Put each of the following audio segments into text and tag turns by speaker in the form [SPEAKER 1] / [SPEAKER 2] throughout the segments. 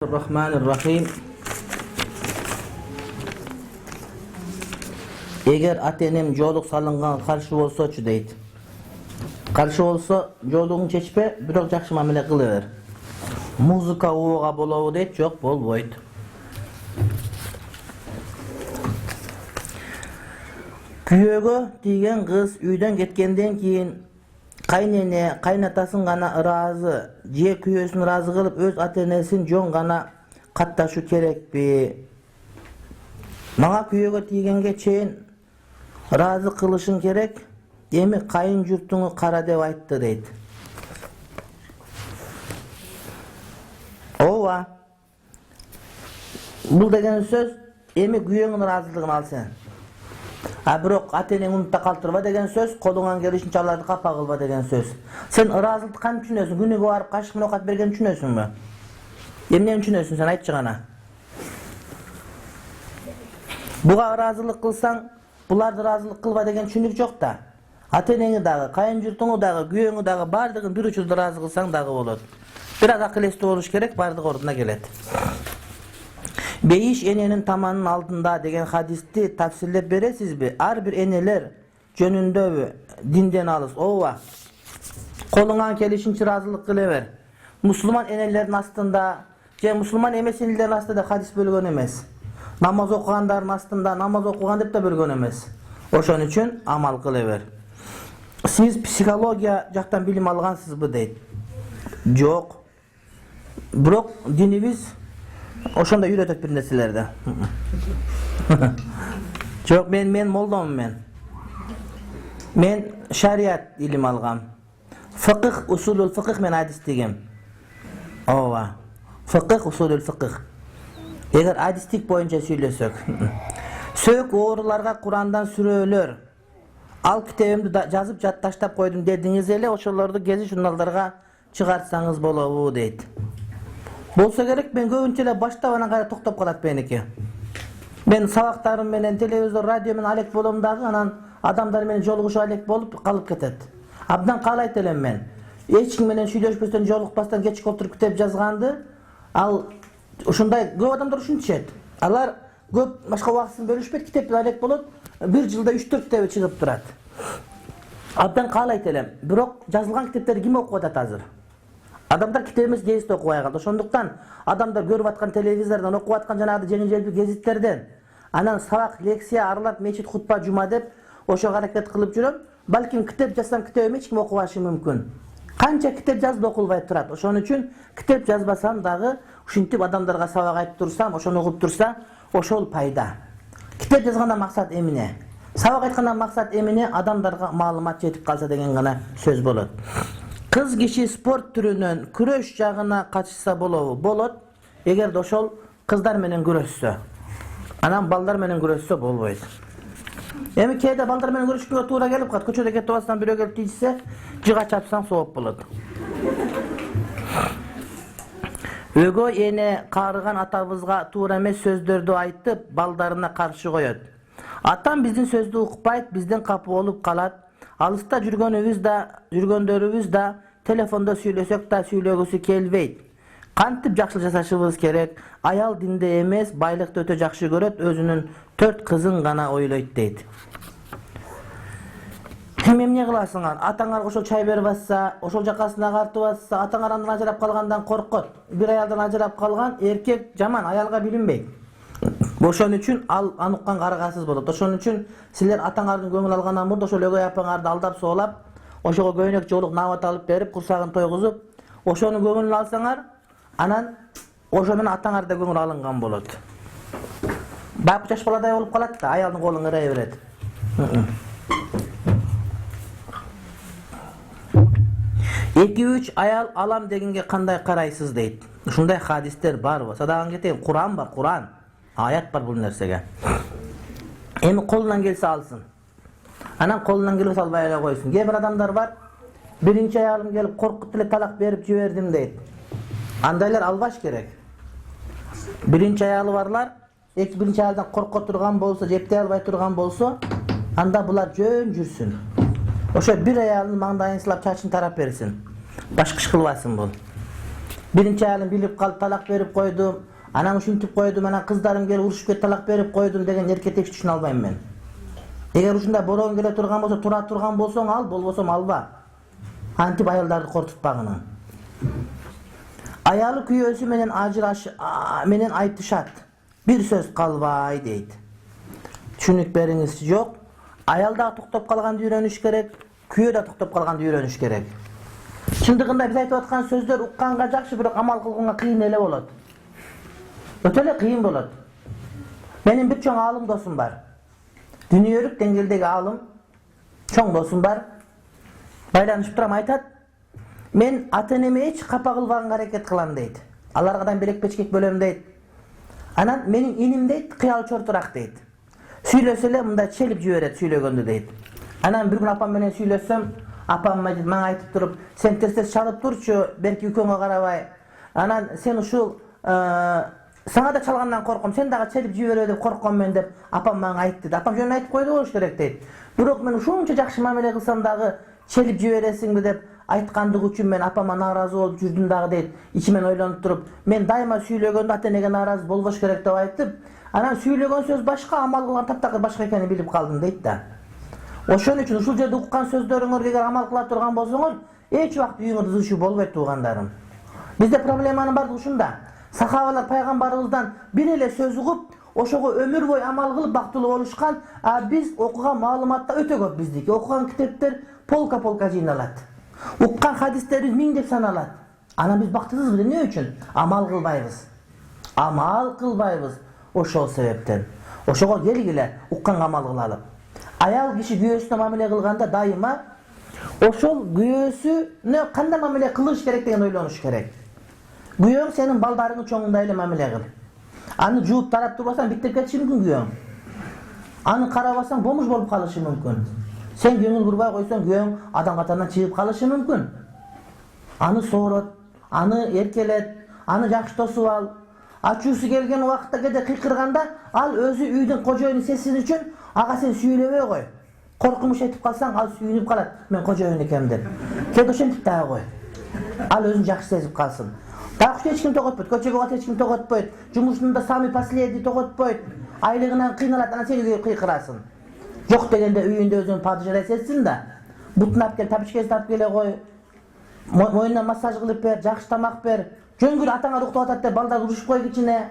[SPEAKER 1] Rahmanir-Rahim. Eğer atenem joluk salıngan karşı bolsa-çu deyt. Karşı bolsa joluğun çeçpe, birok jakşı mamile kılıver. Muzika uğuğa bolavu deyt, jok bolboyt. Kүйögө тийген kız үйдөн кеткенден кийин кайнене, кайнатасын гана ыраазы, же күйөөсүн ыраазы кылып өз ата-энесин жон гана катташу керекпи? Мага күйөөгө тийгенге чейин ыраазы кылышың керек, эми кайын журтуңу кара деп айтты дейт. Ооба. Бул деген сөз эми күйөөңүн ыраазылыгын ал сен. Бирок ата-энең унутта калтырба деген сөз, колуңан келишинче аларды капа кылба деген сөз. Сен ыраазылыкты кантип түшүнөсүң? Күнүгө барып кашык менен окат берген түшүнөсүңбү? Эмнени түшүнөсүң сен, айтчы гана. Буга ыраазылык кылсаң, буларды ыраазылык кылба деген түшүнүк жок да. Ата-энеңи дагы, кайын журтуңу дагы, күйөөңү дагы бардыгын бир учурда ыраазы кылсаң дагы болот. Бир аз акыл эстүү болуш керек, бардыгы ордуна келет. Бейиш эненин таманын алдында деген хадисти тафсирлеп бересизби? Ар бир энелер жөнүндөбү? Динден алыс. Ооба. Колуңан келишинче ыраазылык кыла бер. Мусулман энелердин астында же мусулман эмес энелердин астында хадис бөлгөн эмес. Намаз окугандардын астында намаз окуган деп да бөлгөн эмес. Ошон үчүн амал кыла бер. Сиз психология жактан билим алгансызбы дейт. Жок. Бирок динибиз ошондо үйрөтөт бир нерселерди. Жок, мен молдомун мен шариат илим алгам. Фыкых, усулул фыкых мен адис дегем. Ооба. Фыкых, усулул фыкых. Эгер адистик боюнча сүйлөсөк. Сөөк ооруларга Курандан сүрөөлөр. Ал китебимди жазып жатташтап койдум дедиңиз эле, ошолорду гезит журналдарга чыгарсаңыз болобу дейт. Болса керек, мен көбүнчө эле баштап анан кайра токтоп калат меники. Мен сабактарым менен, телевизор, радио менен алек болом дагы, анан адамдар менен жолугушуп алек болуп калып кетет. Абдан каалайт элем мен. Эч ким менен сүйлөшпөстөн, жолукпастан кечке отуруп китеп жазганды, ал ушундай көп адамдар ушинтишет. Алар көп башка убактысын бөлүшпөйт, китеп алек болот, бир жылда 3-4 китеби чыгып турат. Абдан каалайт элем. Бирок жазылган китептерди ким окуп атат азыр? Адамдар китеп эмес, гезит окуп калган. Ошондуктан адамдар көрүп аткан телевизордон, окуп аткан жанагы жеңил-желпи гезиттерден, анан сабак, лекция аралап, мечит, хутба, жума деп ошого аракет кылып жүрөм. Балким китеп жазсам, китебим эч ким окубашы мүмкүн. Канча китеп жазып окулбай турат. Ошон үчүн китеп жазбасам дагы ушинтип адамдарга сабак айтып турсам, ошону окуп турса, ошол пайда. Китеп жазгандан максат эмне? Сабак айткандан максат эмне? Адамдарга маалымат жетип калса деген гана сөз болот. Кыз киши спорт түрүнөн күрөш жагына катышса болобу? Болот. Эгерде ошол кыздар менен күрөшсө. Анан балдар менен күрөшсө болбойт. Эми кээде балдар менен күрөшкөнгө туура келип калат. Көчөдө кетип атсаң, бирөө келип тийсе, жыга чапсаң сооп болот. Өгөй эне каарыган атабызга туура эмес сөздөрдү айтып, балдарына каршы коет. Атам биздин сөздү укпайт, бизден капы болуп калат. Алыста жүргөндөрүбүз да телефондо сүйлөсөк да сүйлөгүсү келбейт. Кантип жакшы жашашыбыз керек? Аял динде эмес, байлыкты өтө жакшы көрөт, өзүнүн 4 кызын гана ойлойт дейт. Ким эмне кыласың? Атаңар ошол чай берип атса, ошол жакасына картып атса, атаңар андан ажырап калгандан коркот. Бир аялдан ажырап калган эркек жаман, аялга билинбейт. Ошон үчүн ал ануккан карагасыз болот. Ошон үчүн силер атаңардын көңүл алгандан мурда ошол өгөй апаңарды алдап соолап, ошого көйнөк жоолук нават алып берип, курсагын тойгузуп, ошонун көңүлүн алсаңар, анан ошо менен атаңар да көңүл алынган болот. Бак жаш баладай болуп калат да, аялдын колун ырай берет. 2-3 аял алам дегенге кандай карайсыз дейт. Ушундай хадистер барбы? Садаган кетейин, Куран бар, Куран. Аят бар бул нерсеге. Эми колунан келсе алсын. Анан колунан келбесе албай эле койсун. Кээ бир адамдар бар, биринчи аялым келип коркуп эле талак берип жибердим дейт. Андайлар албаш керек. Биринчи аялы барлар, биринчи аялдан корко турган болсо, жептей албай турган болсо, анда булар жөн жүрсүн. Ошо бир аялдын маңдайын сылап чачын тарап берсин. Başka iş kılbasın bol. Birinci ayalım bilip kalıp talak verip koydum. Anan uşuntip koydum, anan kızlarım gel uruşup ket talak verip koydum degen erkek tekst düşün albayım ben. Eğer uşunda boron gele turgan bolsa, tura turgan bolsoň al, bolbosam alba. Antip ayaldardy kortutpagynam. Ayalı küyösü menen menen aytışat. Bir söz kalbay deydi. Düşünük beriniz yok. Ayalda toktop kalgandy öğreniş gerek, küyöde toktop kalgandy öğreniş gerek. Şındygynda biz aytyp atkan sözler ukkanga jakşı, biroq amal kılganga kıyın ele bolat. Ötele kıyın bolat. Benim bir çoğun alım dostum var. Dünýölük deňgeldegi alım çoğun dostum var. Baylanışıp turam aytat. Men ata-eneme hiç kapa kılbaganga hareket kılam deydi. Alargadan belek peçkek bölem deydi. Anan menin inim deydi, kıyal çorturak deydi. Süйлösele munda çelip jiberet süylögöndü deydi. Anan bir gün apam menen süylössem, apam maňa aytyp turup, sen terses çalıp turçu, belki üköňe karabay. Anan sen uşul sana da çalgandan korkum, sen daga çelip jibere dep korkkom men dep apam maňa aýtdy. Apam jön aýtyp koýdy boluş gerek deydi. Biroq men uşunça jakşı mamele kılsam dagı çelip jiberesiňmi dep aytkandyk üçin men apama narazı bolup jürdüm dagı deydi. İçimen oýlanyp turup, men daima süýlegönde ata-enege narazı bolboş gerek dep aýtyp, anan süýlegen söz başka, amal kılgan taptaky başka ekenini bilip kaldym deydi da. Oşon üçin uşul jerde ukkan sözlörüňerge eger amal kıla turgan bolsoňor, hiç wagt üýüňizde zışı bolbayt tugandarym. Bizde problemany bardy uşunda. Sahabalar paygambarыбызdan bir ele söz ugup, oşoga ömür boyu amal kılıp baktılı oluşkan, biz okugan malumatda öte köp bizdeki. Okugan kitaplar polka jinalat. Ukkan hadislerimiz min dep sanalat. Ana biz baktınızmı ne üçün? Amal kılbayız. Amal kılbayız. Oşol sebepten. Oşoga gelgile ukkan amal kılalıp. Ayal kişi güyösüne mamile kılganda daima oşol güyösüne kanda mamile kılış gerek degen oýlanyş gerek. Güyöň senin baldaryňy çoňunda ele mamile kıl. Anı juup tarap durbasan bitip ketişi mümkin güyöň. Anı karabasan bomuş bolup kalyşy mümkin. Sen göňül gurbay koysan güyöň adam katarından çygyp kalyşy mümkin. Anı sorat, anı erkelet, anı jakşı dosup al. Açusu gelgen wagtda kede kıykırganda al özü üýdün kojoýuny sesin üçün aga sen süýlebey koy. Korkumuş etip kalsan al süýünüp kalat. Men kojoýun ekem dep. Kede şentip dağı koy. Al özün jakşı sezip kalsın. Taşta hiç kim tokotpoyt, köçege gat hiç kim tokotpoyt. Jumuşunda sami pasledi tokotpoyt. Aylygyndan kıynalat, ana seni kıykırasın. Yok degende üýünde özüň padişahy setsin da. Butnap gel, tapiçkesi tap gele koy. Moýundan massaj kılıp ber, jakşı tamak ber. Jöngül ataňa ruhtu atat dep balдар uruşup koy içine.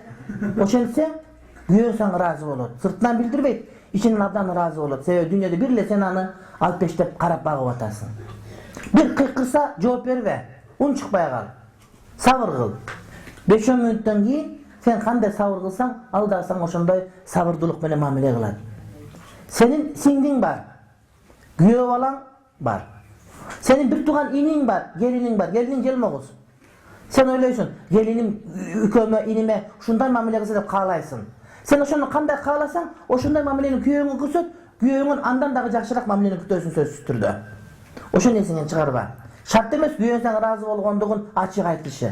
[SPEAKER 1] Oşentse güýön saňa razı bolat. Sırtdan bildirbeýt, içinden abdan razı bolat. Sebäbi dünýede birle sen any alyp peştep karap bagyp atasyň. Bir kıykırsa jogap berbe. Un çykpay kal. Sabır kıl. 5-10 minuttan keyin sen kanday sabır kılsaň, aldasaň oşondoy sabırdylyk menen mamile kılat. Senin siňdiň bar. Güýö balan bar. Senin bir tugan iniň bar, geliniň bar. Geliniň gelmegis. Sen oýlaýsyn, gelinim üköme, inime şunday mamile kılsa dep kalaýsın. Sen oşonu kanday kalasaň, oşonday mamileni güýöňe kılsat, güýöňün andan dagı jakşyrak mamileni kütösün sözsüz türde. Oşon esiňden çygarba. Şart emes güýön saňa razı bolgondygyň açyk aýtlyşy.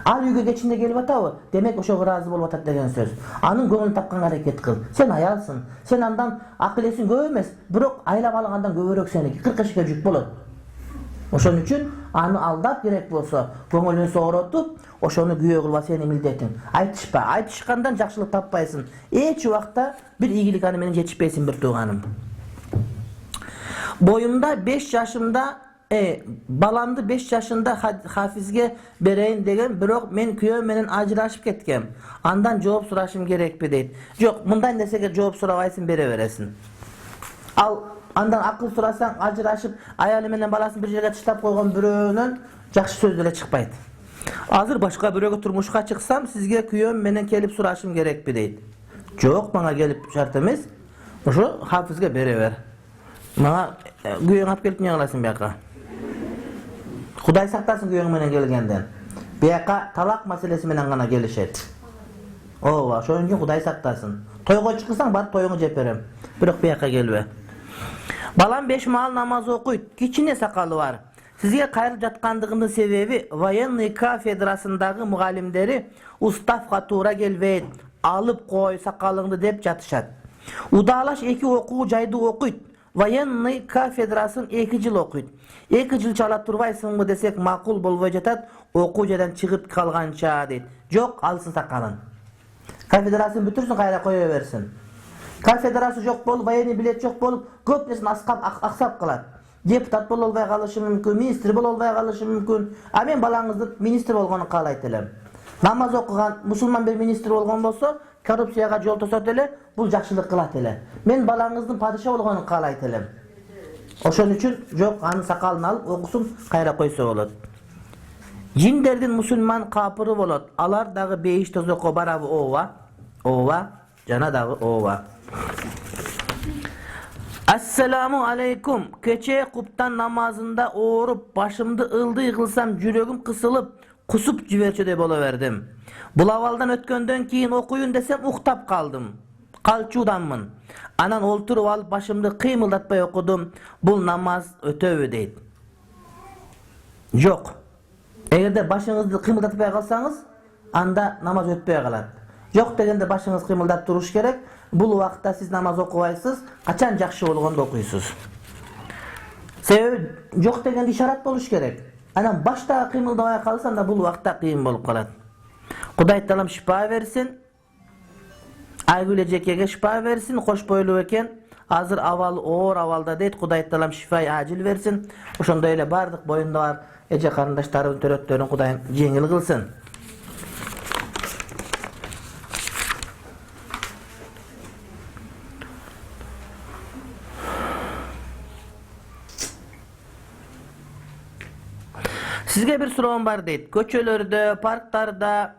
[SPEAKER 1] Al üýge geçinde gelip ataby, demek oşoga razı bolup atat degen söz. Anyň göňüni tapgan hareket kıl. Sen aýalsın. Sen andan akylesин köp emes, birok aýlap algandan köpürök seniki 40 ýaşa juk bolat. Oşon üçin any aldap gerek bolsa, göňülüni soğurutup, oşonu güýö kılba seni mildetin. Aýtyşpa, aýtyşkandan jakşylyk tappaýsın. Hiç wagtda bir iýgilik any menen jetişpeýsin bir tuganym. Boyumda 5 yaşımda balamdy 5 yaşında hafizge bereyin degen, birok men küýöm menen ajraşyp ketkem. Andan jogap suraşym gerekpi deyt. Jok, mundan desege jogap surabaýsın, bere beresin. Al andan akıl surasaň, ajraşyp aýaly menen balasyny bir jerge taşlap koygan biröөнөн jakşı sözdele çykpaýt. Azır başka biröge turmuşga çyksam, sizge küýöm menen kelip suraşym gerekpi deyt. Jok, maňa gelip şart emes. Oşo hafizge bere ber. Maňa güýöň alyp gelip ýaglasyn baka. Hudaý saktasın güýöň menen gelgenden. Baka talak maselesi menen gana gelişet. Owa, şonuň üçin Hudaý saktasın. Toyga çyksaň bar toyuňy jep berem. Birok baka gelbe. Balam 5 maal namaz okuyt. Kiçine sakalı var. Sizge gaýryp jatkandygymyň sebebi Военный kafedrasyndagy mugallimleri Ustafga toora gelbeyt. Alıp koy sakalyňdy dep jatışat. Udalaş eki okuw jaýdy okuyt. Военный кафедрасын 2 жыл окуйт. 2 жыл чала турбайсыңбы десек макул болбой жатат, окуу жайдан чыгып калганча дейт. Жок, алсын сакалын. Кафедрасын бүтүрсүн, кайра кое берсин. Кафедрасы жок болуп, военный билет жок болуп, көп нерсени аксап калат. Депутат боло албай калышы мүмкүн, министр боло албай калышы мүмкүн. А мен балаңыздын министр болгонун каалайт элем. Намаз окуган мусулман бир министр болгон болсо, коррупцияга жол тосот эле, бул жакшылык кылат эле. Мен балаңыздын падыша болгонун каалайт элем. Ошон үчүн жок, анын сакалын алып окусун, кайра койсо болот. Жиндердин мусулман капыры болот. Алар дагы бейиш тозокко барабы? Ооба. Ооба, жана дагы ооба. Ассаламу алейкум. Кече куптан намазында ооруп, башымды ылдый кылсам жүрөгүм кысылып, кусуп жиберчүдөй боло бердим. Бул абалдан өткөндөн кийин окуйун десем уктап калдым. Калчууданмын. Анан олтуруп алып башымды кыймылдатпай окудум. Бул намаз өтөбү дейт. Жок. Эгерде башыңызды кыймылдатпай калсаңыз, анда намаз өтпөй калат. Жок дегенде башыңыз кыймылдап туруш керек. Бул убакта сиз намаз окубайсыз, качан жакшы болгондо окуйсуз. Себеби жок дегенде ишарат болуш керек. Анан башта кыймылдабай калса, анда бул убакта кыйын болуп калат. Кудай таалам шифа берсин. Айгүл эжекеге шифа берсин, кош бойлуу экен. Азыр абал оор абалда дейт. Кудай таалам шифа ажил берсин. Ошондой эле бардык боюнда бар эже карындаштарын, төрөттөрүн Кудайым жеңил кылсын. Sizge bir suroom бар дейт. Көчөлөрдө, парктарда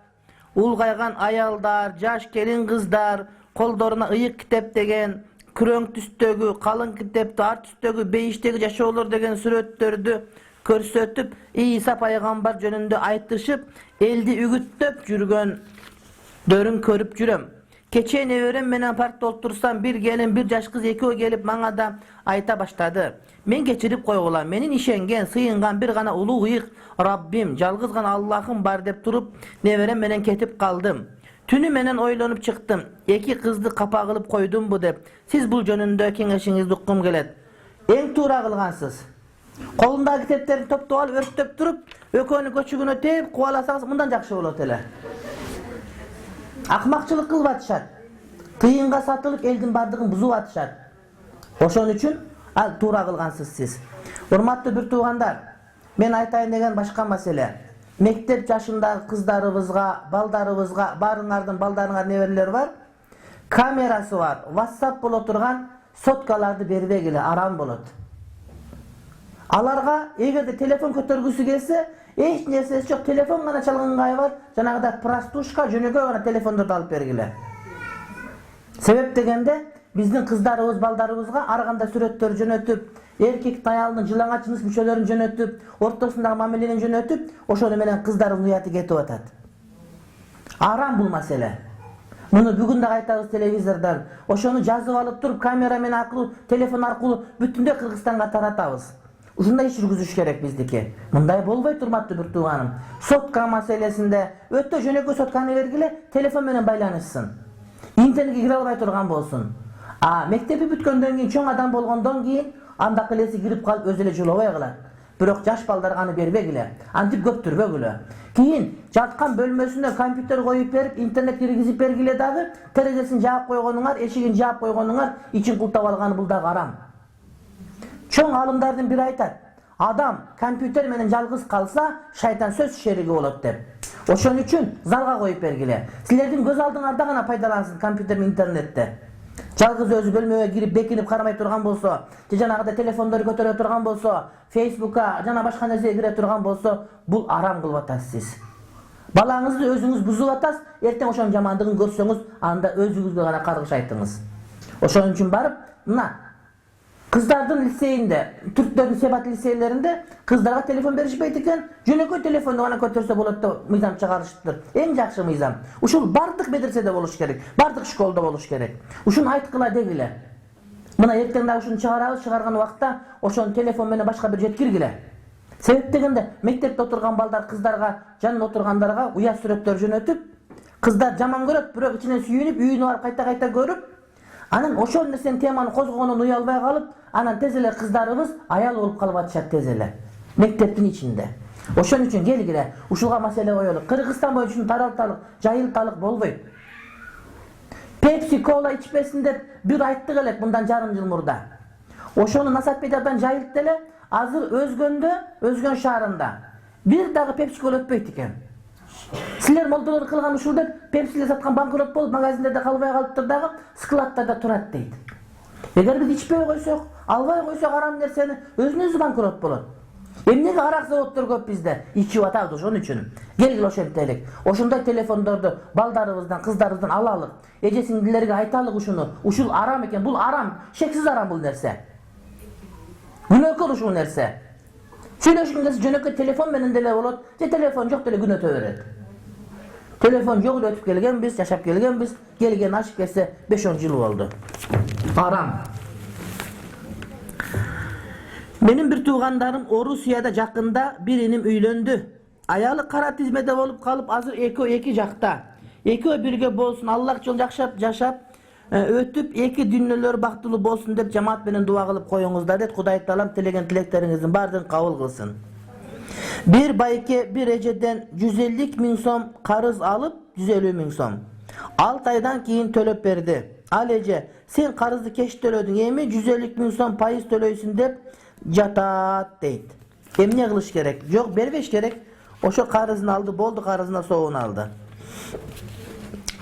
[SPEAKER 1] улгайган аялдар, жаш келин кыздар колдоруна ыйык китеп деген, күрөң түстөгү, калың китепти ар түстөгү бейиштеги жашоолор деген сүрөттөрдү көрсөтүп, Ийса пайгамбар жөнүндө айтышып, элди үгүттөп жүргөндөрүн көрүп жүрөм. Кече неберем менен паркта отурсам, бир келин, бир жаш кыз экөө келип мага да айта баштады. Мен кечирип койгула, менин ишенген, сыйынган бир гана улуу ыйык Раббим, жалгыз гана Аллахым бар деп туруп, неберем менен кетип калдым. Түнү менен ойлонуп чыктым. 2 кызды капа кылып койдумбу деп. Сиз бул жөнүндө кеңешиңизди уккум келет. Эң туура кылгансыз. Колундагы китептерди топтоп алып, өрттөп туруп, экөөнү көчүгүнө тээп кубаласаңыз, мындан жакшы болот эле. Акмакчылык кылып атышат. Тыйынга сатылып элдин бардыгын бузуп атышат. Ошон үчүн ал туура кылгансыз сиз. Урматтуу бир туугандар, мен айтайын деген башка маселе. Мектеп жашындагы кыздарыбызга, балдарыбызга, баарыңардын балдарыңар неберелер бар, камерасы бар, WhatsApp боло турган соткаларды бербегиле, арам болот. Аларга эгерде телефон көтөргүсү келсе, эч нерсеси жок, телефон гана чалгангай бар, жанагыдай простушка жөнөкөй гана телефондорду алып бергиле. Себеп дегенде биздин кыздарыбыз, балдарыбызга ар кандай сүрөттөр жөнөтүп, эркек аялдын жылаңач жыныс мүчөлөрүн жөнөтүп, ортосундагы мамилени жөнөтүп, ошону менен кыздардын уяты кетип атат. Арам бул маселе. Муну бүгүн да айтабыз телевизордон. Ошону жазып алып туруп, камера менен аркылуу, телефон аркылуу бүтүндөй Кыргызстанга таратабыз. Ушундай иш жүргүзүш керек биздики. Мындай болбойт, урматтуу бир тууганым. Сотка маселесинде өтө жөнөкөй сотканы бергиле, телефон менен байланышсын. Интернетке кире албай турган болсун. Мектепи бүткөндөн кийин, чоң адам болгондон кийин андакы элеси кирип калып өзү эле жолобой калат. Бирок жаш балдарга аны бербегиле. Антип көптүрбөгүлө. Кийин жаткан бөлмөсүнө компьютер коюп берип, интернет киргизип бергиле дагы, терезесин жаап койгонуңар, эшигин жаап койгонуңар, ичин култап алганы бул дагы арам. Чоң алымдардын бири айтат: адам компьютер менен жалгыз калса, шайтан сөз шериги болот деп. Ошон үчүн залга коюп бергиле. Силердин көз алдыңарда гана пайдалансын компьютер менен интернетте. Жалгыз өзү бөлмөгө кирип бекинип кармай турган болсо, же жанагыда телефондорду көтөрө турган болсо, Facebook'a жана башка нерсеге кире турган болсо, бул арам кылып атасыз сиз. Балаңызды өзүңүз бузуп атасыз, эртең ошонун жамандыгын көрсөңүз, анда өзүңүзгө гана каргыш айттыңыз. Ошон үчүн барып, мына кыздардын лицейинде, түрктөрдүн себат лицейлеринде кыздарга телефон беришпейт экен, жөнөкөй телефонду гана көтөрсө болот деп мыйзам чыгарышыптыр. Эң жакшы мыйзам. Ушул бардык медреседе болуш керек, бардык школдо болуш керек. Ушуну айткыла дегиле. Мына эртең дагы ушуну чыгарабыз, чыгарган убакта ошону телефон менен башка бир жеткиргиле. Себеп дегенде мектепте отурган балдар кыздарга, жанында отургандарга уят сүрөттөр жөнөтүп, кыздар жаман көрөт, бирок ичинен сүйүнүп, үйүнө барып кайта-кайта көрүп, Anан ошол нерсени теманы козгогондон уя албай калып, анан тез эле кыздарыбыз аял болуп калып атышат тез эле. Мектептин ичинде. Ошон үчүн келгиле ушуга маселе коелук. Кыргызстан боюнча ушуну таралталык, жайылталык болбойт. Pepsi Cola içmesin деп бир айттык элек мындан жарым жыл мурда. Ошону Насатбек жайылтты эле, азыр өзгөн шаарында бир дагы Pepsi Cola өтпөйт экен. Силер молдолор кылган ушул деп Pepsi'ле саткан банкрот болуп, магазиндерде калбай калыптыр дагы, складтарда турат дейт. Эгер биз ичпей койсок, албай койсок арам нерсени, өзүнө-өзү банкрот болот. Эмнеге арак заводдор көп бизде? Ичип атабыз ошон үчүн. Келгиле ошентелик. Ошондой телефондорду балдарыбыздан, кыздарыбыздан алалык. Эже сиңдилерге айталык ушуну. Ушул арам экен, бул арам, шексиз арам бул нерсе. Күнөөкөр ушул нерсе. Сүйлөшкөнгө жөнөкөй телефон менен деле болот, же телефон жок деле күн өтө берет. Телефон жок эле өтүп келгенбиз, жашап келгенбиз, келген ашып кетсе 5-10 жыл болду. Арам. Менин бир туугандарым Орусияда жакында бир иним үйлөндү. Аялы кара тизмеде болуп калып, азыр эки жакта. Экөө бирге болсун, Аллах жол жашап, өтүп эки дүйнөлөр бактылуу болсун деп жамаат менен дуа кылып коюңуздар дейт. Кудай таалам тилеген тилектериңиздин баардыгын кабыл кылсын. Bir байке bir эжеден 150 миң сом карыз алып, 150 миң сом. 6 айдан кийин төлөп берди. Ал эже, сен карызды кеч төлөдүң, эми 150 миң сом пайыз төлөйсүн деп жатат дейт. Эмне кылыш керек? Жок, бербеш керек. Ошо карызын алды, болду, карызына соогун алды.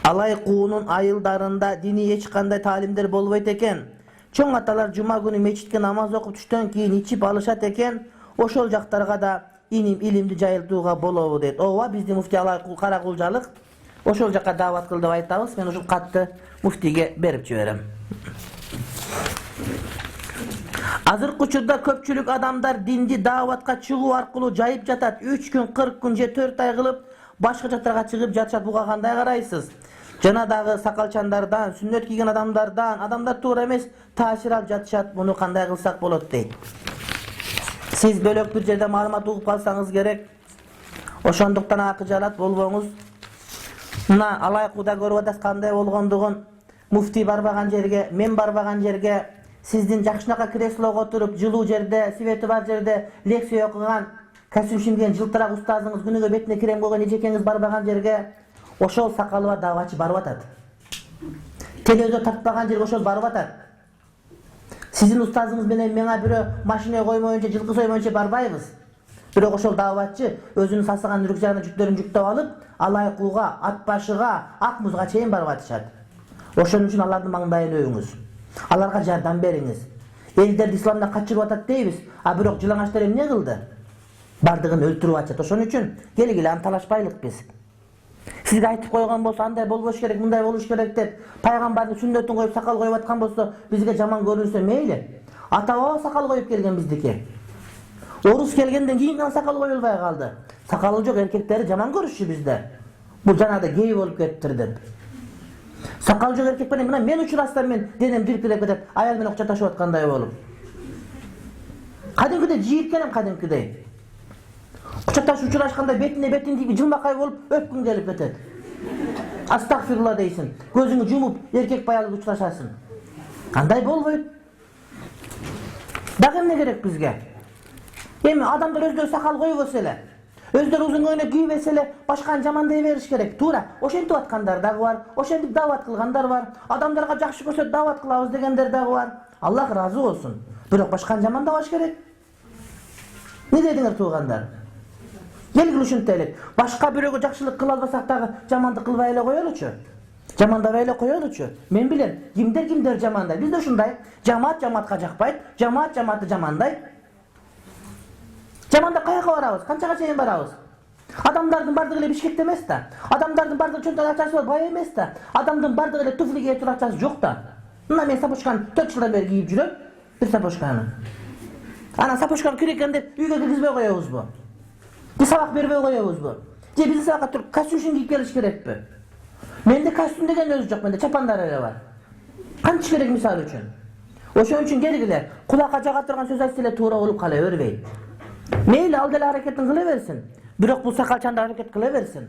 [SPEAKER 1] Алай куунун айылдарында диний эч кандай таалимдер болбойт экен. Чоң аталар жума күнү мечитке намаз окуп түштөн кийин ичип алышат экен. Ошол жактарга да илимди жайылтууга болобу дейт. Ооба, биздин муфти Алай кара кулжалык ошол жакка даават кыл деп айтабыз. Мен ушул катты муфтиге берип жиберем. Азыркы учурда көпчүлүк адамдар динди дааватка чыгуу аркылуу жайып жатат. 3 күн, 40 күн же 4 ай кылып башка жактарга чыгып жатышат. Буга кандай карайсыз? Жана дагы сакалчандардан, сүннөт кийген адамдар туура эмес таасир алып жатышат. Муну кандай кылсак болот дейт. Сиз бөлөк бир жерде маалымат угуп калсаңыз керек. Ошондуктан акы жалат болбоңуз. Мына Алай куда көрүп атасыз кандай болгондугун. Муфти барбаган жерге, мен барбаган жерге, сиздин жакшынака креслого отуруп, жылуу жерде, свети бар жерде лекция окуган, костюм кийген жылтырак устазыңыз, күнүгө бетине крем койгон эжекеңиз барбаган жерге ошол сакалы бар дааватчы барып атат. Телевизор тартпаган жерге ошол барып атат. Сиздин устазыңыз менен меңа бирөө машина коймоюнча, жылкы соймоюнча барбайбыз. Бирок ошол дааватчы өзүнүн сасыган рюкзагына жүктөрүн жүктөп алып, Алай кууга, ат башыга, ак музга чейин барып атышат. Ошон үчүн алардын маңдайын өбүңүз. Аларга жардам бериңиз. Элдерди исламдан качырып атат дейбиз, а бирок жылаңачтар эмне кылды? Бардыгын өлтүрүп атышат. Ошон үчүн келгиле анталашпайлык биз. Сизге айтып койгон болсо, андай болбош керек, мындай болуш керек деп, пайгамбардын сүннөтүн коюп сакал коюп аткан болсо, бизге жаман көрүнсө мейли. Ата-баба сакал коюп келген биздики. Орус келгенден кийин гана сакал коюлбай калды. Сакалы жок эркектери жаман көрүшчү бизде. Бул жанагы гей болуп кетиптир деп. Сакал жок эркек менен мына мен учурасам, мен денем диркилеп кетет, аял менен кучаташып аткандай болуп. Кадимкидей жийирткенем, кадимкидей. Кучаташып учурашканда бетин тийип жылмакай болуп өпкүң келип кетет. Астагфирулла дейсиң, көзүңү жумуп эркек баялып учурашасың. Кандай болбойт? Дагы эмне керек бизге? Эми адамдар өздөрү сакал коюп эле, өздөрү узун көйнөк кийип эле башканы жамандай бериш керек. Туура, ошентип аткандар дагы бар, ошентип даават кылгандар бар, адамдарга жакшы көрсөтүп даават кылабыз дегендер дагы бар. Аллах ыраазы болсун. Бирок башканы жамандабаш керек. Не дедиңер туугандар? Келгиле ушинтелик. Башка бирөөгө жакшылык кыла албасак дагы жамандык кылбай эле коелучу. Жамандабай эле коелучу. Мен билем, кимдер жамандайт. Бизде ушундай. Жамаат жамаатка жакпайт, жамаат жамаатты жамандайт. Жаманда каяка барабыз? Канчага чейин барабыз? Адамдардын бардыгы эле Бишкекте эмес да. Адамдардын бардыгы чөнтөк акчасы бар, бай эмес да. Адамдын бардыгы эле туфли кийип турган акчасы жок да. Мына мен сапожканы 4 жылдан бери кийип жүрөм, бир сапожканы. Анан сапожканы кирген деп үйгө киргизбей коебузбу? Бир сабак бербей коебузбу? Же биздин сабакка туруп костюм кийип келиш керекпи? Менде костюм деген өзү жок, менде чапандар эле бар. Канча керек мисалы үчүн? Ошон үчүн келгиле, кулакка жага турган сөз айтса эле туура болуп кала бербейт. Мейли ал деле аракетин кыла берсин. Бирок бул сакалчандар аракет кыла берсин.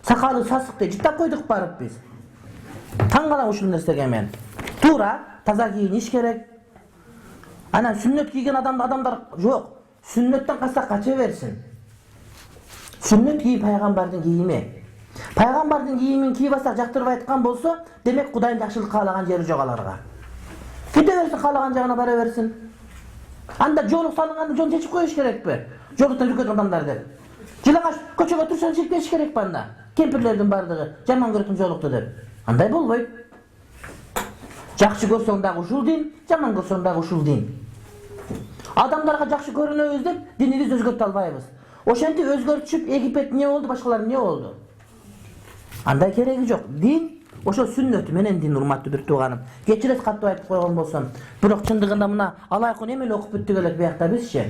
[SPEAKER 1] Сакалы сасык дейт, жыттап койдук барып биз. Таң калам ушул нерсеге мен. Tuura, taza kiyiniş gerek. Ana sünnet giyген adamlar yok. Sünnetten kaça versin. Sünnet giyip paygambardın giyimi. Paygambardın giyimin kiyip alsak jaktırып aytkan bolsa, demek Kudayın jakşılık kalagan jeri jok alarga. Kete versin kalagan jagına bara versin. Anda joluk salınğanda jol çeçip koyuş gerekpi. Joluktan jükket adamlar der. Jılagaş köçöge tursan çekpеш gerek banda. Kempirlerдің бардығы жаман көрөтүн жолукту деп. Андай болбойт. Жакшы көрсөң дагы ушул дин, жаман көрсөң дагы ушул дин. Адамдарга жакшы көрүнөбүз деп динибизди өзгөртө албайбыз. Ошентип өзгөртүшүп Египет эмне болду, башкалар эмне болду? Андай кереги жок. Дин ошо сүннөтү менен дин, урматтуу бир тууганым. Кечирет каттуу айтып койгон болсом, бирок чындыгында мына алайкун эме эле окуп бүттүк элек биякта бизчи.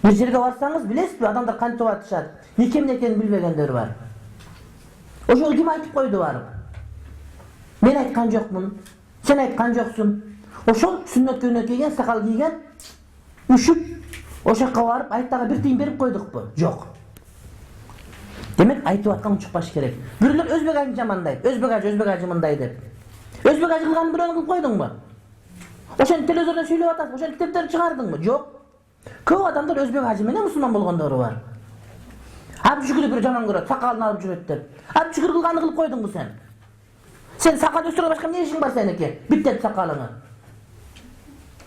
[SPEAKER 1] Бир жерге барсаңыз билесизби, адамдар кантип атышат, нике эмне экенин билбегендер бар. Ошол ким айтып койду барып? Мен айткан жокмун, сен айткан жоксуң. Ошол сүннөт көйнөк кийген, сакал кийген, үшүп, ошакка барып айттага бир тыйын берип койдукпу? Жок. Демек айтып аткан чыкпаш керек. Бирлер өзбек ажы жамандайт, өзбек ажы мындай деп. Өзбек ажы кылганын бирөөнү кылып койдуңбу? Ошентип телевизордон сүйлөп атасың, ошентип китептерди чыгардыңбы? Жок. Көп адамдар өзбек ажы менен мусулман болгондору бар. Абы шүкүрдү бир жаман көрөт, сакалын алып жүрөт деп. Абы шүкүр кылганды кылып койдуңбу сен? Сен сакал өстүргө башка эмне ишиң бар сеники? Биттет сакалыңы.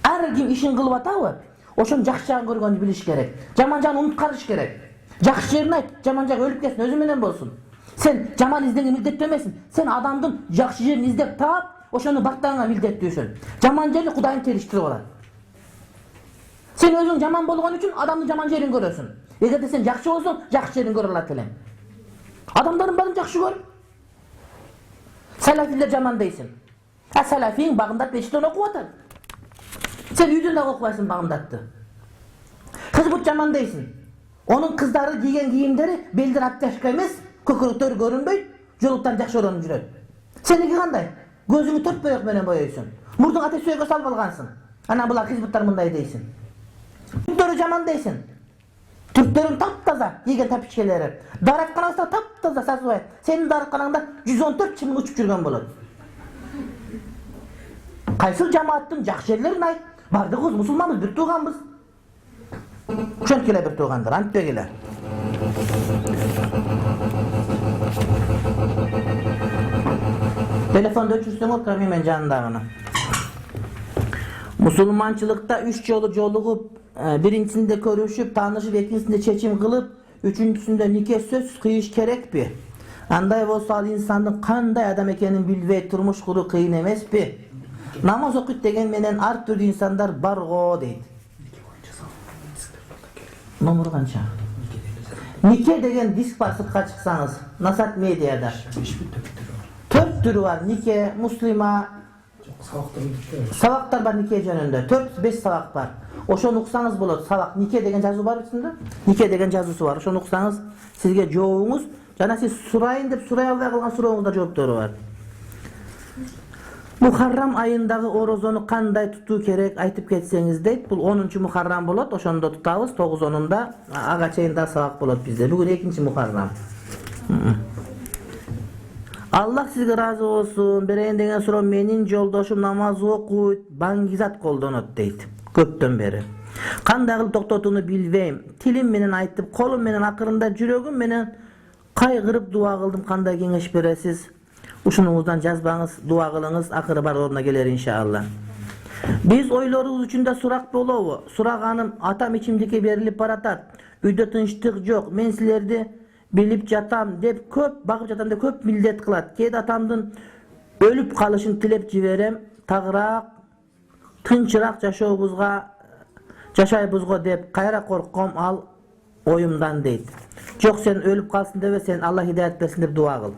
[SPEAKER 1] Ар ким ишин кылып атабы? Ошонун жакшы жагын көргөндү билиш керек. Жаман жагын унуткарыш керек. Жакшы жерин айт, жаман жагы өлүп кетсин, өзү менен болсун. Сен жаман издеге милдеттүү эмессиң. Сен адамдын жакшы жерин издеп таап, ошону бактаганга милдеттүүсүн. Жаман жерди Кудайын териштирип алат. Сен өзүң жаман болгон үчүн адамдын жаман жерин көрөсүң. Эгерде сен жакшы болсоң, жакшы жерин көрө алат элең. Адамдардын баарын жакшы көр. Салафилер жаман дейсиң. Салафиң Багдат мечиттен окуп атат. Сен үйдөн дагы окубайсың Багдатты. Кызбут жаман дейсиң. Onun kыздары кийген кийимдери белден обтяжка эмес, көкүрөктөрү көрүнбөйт, жолуктан жакшы оронуп жүрөт. Сеники кандай? Көзүңү төрт боек менен боёйсуң. Мурдуңа ате сүйөгө салып алгансың. Анан булар кызбуттар мындай дейсиң. Түрктөрү жаман дейсиң. Түрктөрүн таптаза кийген тапичкелери. Даратканасында таптаза сазыбайт. Сенин даратканаңда 114 чымын учуп жүргөн болот. Кайсыл жамааттын жакшы жерлерин айт. Бардыгыбыз мусулманбыз, бир тууганбыз. Ошентип келе бир туугандар, антпе келе. Telefonda öçürsün tabii men janındagını. Musulmançılıkta 3 jolu jolugup, birincisinde körüşüp, tanışıp, ikincisinde çeçim kılıp, üçüncüsünde nikah söz kıyış kerekpi? Anday bolsa al insandın kanday adam ekenin bilbey turmuş kuru kıyın emespi? Namaz okuyup degen menen ar türlü insanlar bar go deydi. Nomuru kança? Nike degen disk var sıkka çıksanız, Nasat Medya'da. 4 türü var. Nike, Muslima, Savaktar var Nike jönünde. 4-5 savak var. Oşonu uksanız bolot. Savak Nike degen жазуу бар içinde. Nike degen жазуусу бар. Oşonu uksanız sizge жооңуз, жана сиз сурайын деп сурай албай калган сурооңузда жооптору бар. Muharram ayındагы орозону кандай тутуу керек айтып кетсеңиз дейт. Бул 10-чу Muharram болот. Ошондо тутабыз. 9-10-унда ага чейин да сабак болот бизде. Бүгүн 2-чи Muharram. Allah sizge razı olsun. Берейин деген суроо менин жолдошум намаз окуйт, баңгизат колдонот дейт. Көптөн бери. Кандай кылып токтотууну билбейм. Тилим менен айтып, колум менен акырында жүрөгүм менен кайгырып дуа кылдым. Кандай кеңеш бересиз? Ушунуңуздан жазбаңыз, дуа кылыңыз, акыры бар ордуна келер иншалла. Биз ойлорубуз үчүн да сурак болобу? Сураганым, атам ичимдикке берилип баратат. Үйдө тынчтык жок. Мен силерди билип жатам деп көп, багып жатам деп көп милдет кылат. Кээде атамдын өлүп калышын тилеп жиберем, тагыраак, тынчыраак жашайбызго деп кайра коркком ал оюмдан дейт. Жок, сен өлүп калсын дебе, сен Алла хидаят берсин деп дуа кыл.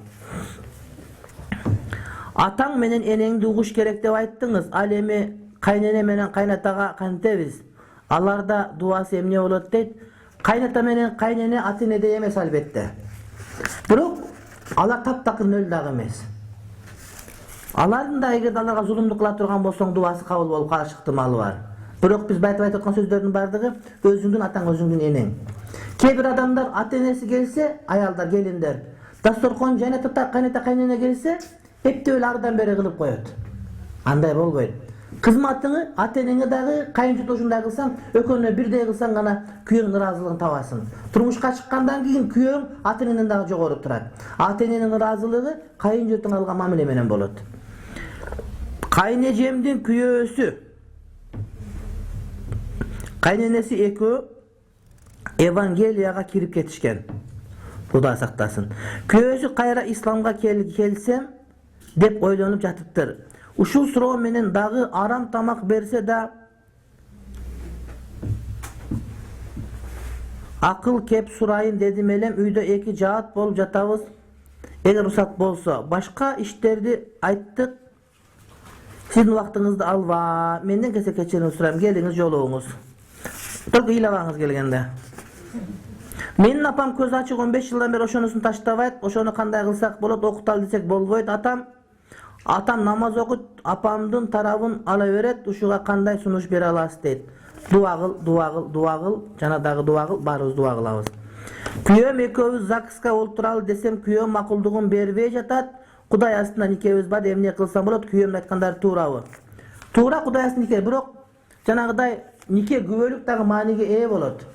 [SPEAKER 1] Атаң менен энеңди угуш керек деп айттыңыз. Ал эми кайнене менен кайнатага кантебиз? Аларда дуасы эмне болот дейт. Кайната менен кайнене ата-энеде эмес албетте. Бирок алар таптакыр нөл дагы эмес. Алардын да эгерде аларга зулумдук кыла турган болсоң дуасы кабыл болуп калыш ыктымалы бар. Бирок биз айтып аткан сөздөрдүн бардыгы өзүңдүн атаң, өзүңдүн энең. Кээ бир адамдар ата-энеси келсе, аялдар, келиндер, дасторкон жайнатып кайната кайнене келсе, эптеп эле ардан бери кылып коет. Андай bolboyt. Kızmatyňy ata-enеңe dagы, kayınçotoşuň dagı kılsaň, ökönüne birde kılsaň gana kүйöň razılıgyny tabasyn. Turmuşka çykkandan kiyin kүйöň ata-enеңden dagı jogorу turat. Ata-eneň razılıgy kayınçotoň algan mamile menen bolat. Kaynejemdin kүйөөsü. Kaynenesi ekөө evangeliyaga kirip ketişken. Huda saktasın. Köyüsü kayra İslamga kelsem dep oylanyp jatyptır. Uşul suroo menen dagı aram tamak berse da akıl kep surayın dedim elem üyde eki jaat bolup jatabız. Eger rusat bolsa başka işlerdi ayttık. Sizin vaktinizni alva. Menden kese keçirini surayım. Geliniz joluğunuz. Tok ilabağınız gelgende. Menin apam köz açık 15 yıldan beri oşonusunu taştabayt. Oşonu kanday kılsak bolot, okutal desek bolboyt. Atam namaz okut, apamdın tarabın alaveret, uşuğa kanday sunuş beri alas deyt. Dua kıl, jana dagı dua kıl, barыбыз dua kılabız. Kүйöm ekөөбүз ЗАГСка олтуралы desem kүйöm makулдугун бербей жатат. Кудай астынан экөөбүз бат эмне кылсам болот? Күйөөмдүн айткандары туурабы? Туура Кудай астынан нике, бирок жанагыдай нике күбөлүк дагы мааниге ээ болот.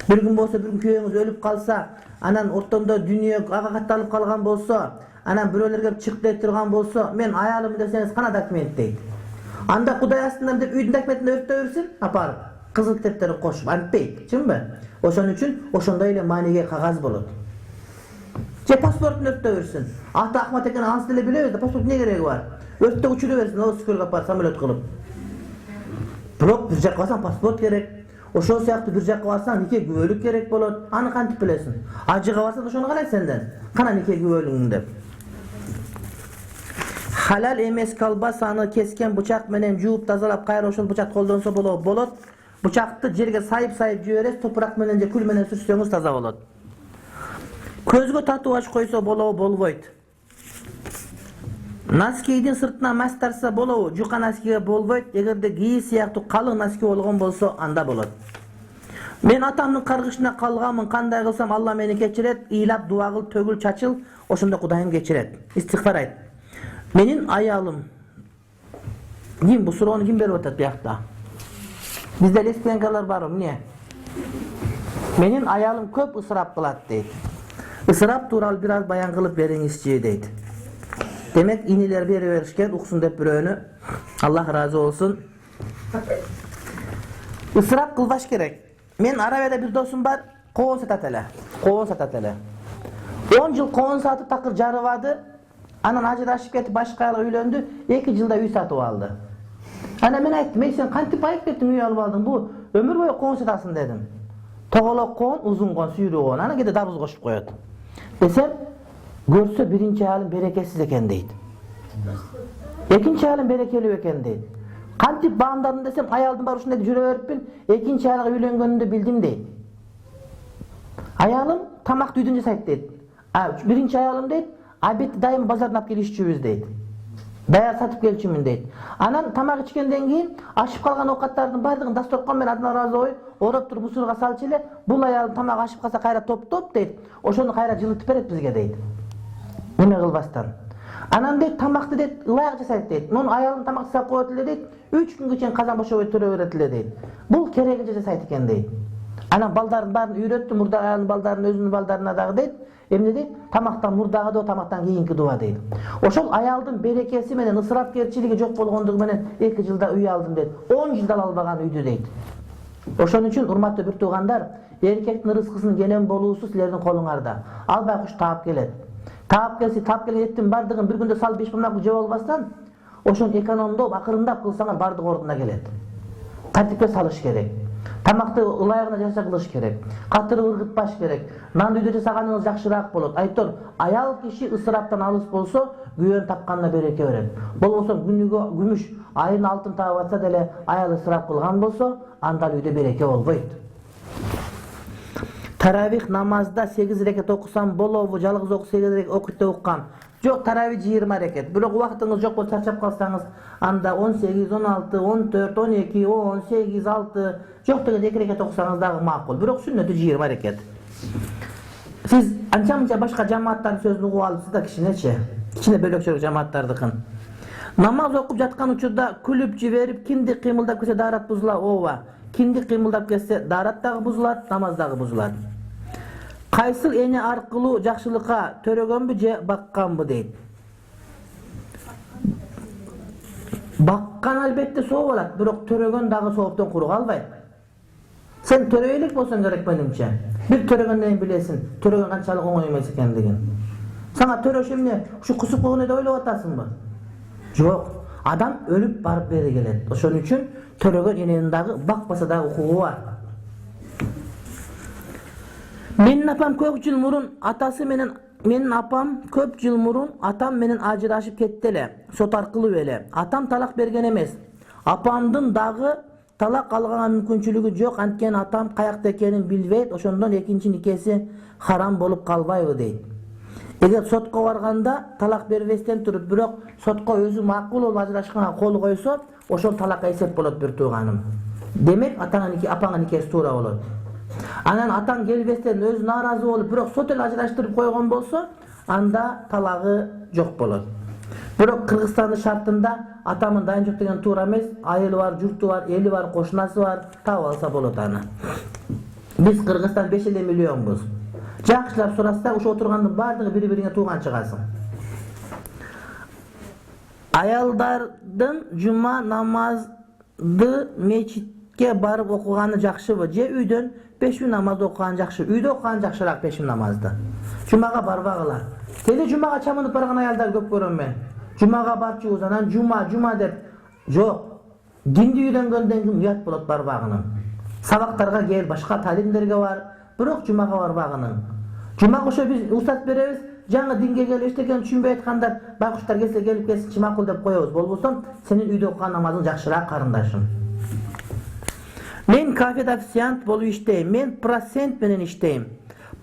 [SPEAKER 1] Bir gün bolsa, bir gün köyüňiz ölüp kalsa, anan ortamda dünya agakattalып kalgan bolsa, anan biröler gelip çık deyip turgan bolsa, men ayalım deseniz kana dokument deyt. Anda Kuday astından dep üydün dokumentini örttöbersin, aparıp kızıl kitepleri koşup antpeyt, çimbi? Oşon üçün oşonda ile manige kagaz bolot. Je pasportunu örttöbersin. Ata Ahmet eken ans dile bilebez de pasport ne geregi var? Örtte uçuruversin, o skölge apar samolet kılıp. Blok bir jak varsan pasport gerek. Oşo siyaqtı bir jakka barsan nike gübölük gerek bolot. Anı kantip bilesin. Acıga barsan oşonu kalay senden. Kana nike gübölüğün dep. Halal emes kalbasany kesken bıçak menen juup tazalap kayra oşol bıçak koldonsa bolot. Bıçaktı jerge sayıp jüberes, toprak menen je kül menen sürseňiz taza bolot. Közgө tatuaj koysa bolboyt. Naskiydin sırtına mas tarsa bolobu, juka naskiga bolboyt. Egerde giy siyaktı kalın naski olgan bolsa anda bolot. Men atamdın kargışına kalgamın, kanday kılsam Allah meni keçiret, iylap dua kıl, tögül çaçıl, oşunda Kudayım geçiret. İstiğfar ayt. Menin ayalım. Kim bu suronu kim berip atat buyakta? Bizde lesbiyankalar barım, niye? Menin ayalım köp ısrap kılat deyt. Israp tural biraz bayan kılıp beriňizçi deyt. Demek iniler beri verişken uksun dep biröönü. Allah razı olsun. Israp kılbaş gerek. Men Arabiyada bir dostum var, koğun satat ele. 10 yıl koğun satıp takır jarıvadı. Anan ajyraşyp ketip başka ayla üylöndü. 2 yılda üy satıp aldı. Ana men aytdım, "Ey sen kantip ayıp kettin üy alıp aldın? Bu ömür boyu koğun satasın" dedim. Togolok koğun, uzun koğun, süýrü koğun. Ana gede daruz koşup koyot. Desem, görse birinci ayalın berekesiz eken deydi. Ekinci ayalın berekeli eken deydi. Kantip bağımdadın desem ayaldım bar uşunda jüre veripin, ekinci ayalga üylengönümde bildim deydi. Ayalım tamak düydünce sayt deydi. Birinci ayalım deydi, abet dayım bazardan ap gelişçübüz deydi. Dayar satıp gelçimin deydi. Anan tamak içkenden keyin aşıp kalgan ovkattardın bardığın dastorkon men adına razı oy, orap turup musurga salçı ile, bul ayalım tamak aşıp kalsa kayra top deydi. Oşonu kayra jılıtıp beret bizge deydi. Neme kılbastan. Anam deydi tamakты deydi, ılayak jasayt deydi. Onun ayalım tamak jasap koyatile deydi, 3 gün geçen kazan boşa oy töre öğretile deydi. Bul keregince jasayt eken deydi. Anam baldarın barını üyretti, murda ayalın baldarını özünün baldarına dağı deydi. Emne deydi, tamaktan murdağı da o tamaktan keyinki dua deydi. Oşol ayaldın berekesi menen ısrapkerçiligi jok bolgondugu menen 2 yılda üy aldım deydi. 10 yılda albagan üydü deydi. Oşon üçün urmatly bir tuğandar, erkektin rızkısının gelen boluğusu sizlerдің kolуңарда. Albay kuş taap kelet. Taap kelgen ettim bardığın bir günde sal 5 mınaklı jеп albastan, oşon ekonomdop, akırındap kılsaňar bardyk orduna kelet. Tartipke salış gerek. Tamakты ılayagına jasa kılış gerek. Katırı ırgıtbaş gerek. Nan üyde jasagaňyňyz jakşyraak bolot. Aytor, ayal kişi ısraptan alыс bolsa, güýön tapkanına bereke beret. Bolboso günüge gümüş, ayın altın taap atsa dele ayal ısrap kılgan bolsa, anda üyde bereke bolboýt. Taravih namazda 8 reket okusam bolobu, jalgız oku 8 reket okuyup okkan. Jok taravih 20 reket. Birok wagtyňyz jok bolsa çarçap kalsaňyz, anda 18, 16, 14, 12, 10, 8, 6, jok degen 2 reket okusaňyz dagı makul. Birok sünneti 20 reket. Siz ança-munça başka cemaatların sözünü ugup alypsız da kişineçe. İçinde bölökçülük cemaatlardыкyn. Намаз окуп жаткан учурда күлүп жиберип киндик кыймылдап кетсе даарат бузулат. Ооба. Киндик кыймылдап кетсе даарат дагы бузулат, намаз дагы бузулат. Кайсыл эне аркылуу жакшылыкка төрөгөнбү же бакканбы дейт. Баккан албетте соо болот, бирок төрөгөн дагы сооптон куру калбайт. Сен төрөй элек болсоң керек менимче. Бир төрөгөндөн кийин билесиң, төрөгөн канчалык оңой эмес экендигин. Сага төрөш эмне, ушу кусуп койгону да ойлоп атасыңбы? Жок, адам өлүп барып бери келет. Ошон үчүн төрөгөн эненин дагы бакпаса дагы укугу бар. Менин апам көп жыл мурун атам менен ажырашып кетти эле, сот аркылуу эле. Атам талак берген эмес. Апамдын дагы талак алганга мүмкүнчүлүгү жок, анткени атам каякта экенин билбейт, ошондон экинчи никеси харам болуп калбайбы дейт. Эгер сотко барганда талак бербестен туруп, бирок сотко өзү макул болуп ажырашканга кол койсо, ошол талакка эсеп болот бир тууганым. Демек апаңа никеси туура болот. Анан атаң келбестен өзү нааразы болуп, бирок сот эле ажыраштырып койгон болсо, анда талагы жок болот. Бирок Кыргызстандын шартында атамын дайын жок деген туура эмес. Айылы бар, журту бар, эли бар, кошунасы бар, таап алса болот аны. Биз Кыргызстан 5 миллионбуз. Жакшылап сурасак, ошо отургандын баардыгы бири-бирине тууган чыгасың. Аялдардын жума намазды мечитке барып окуганы жакшыбы же үйдөн пешин намазды окуган жакшы? Үйдө окуган жакшыраак пешин намазды. Жумага барбагыла. Теле жумага чамынып барган аялдар көп көрөм мен. Жумага барчубуз, анан жума деп. Жок. Динди үйрөнгөндөн кийин уят болот барбагынын. Сабактарга кел, башка талимдерге бар, бирок жумага барбагынын. Жумага ошо биз уруксат беребиз. Жаңы динге келип эчтекени түшүнбөй айткандар, байкуштар келсе келип кетсинчи макул деп коебуз. Болбосо сенин үйдө окуган намазың жакшыраак карындашым. Мен кафеде официант болуп иштейм. Мен процент менен иштейм.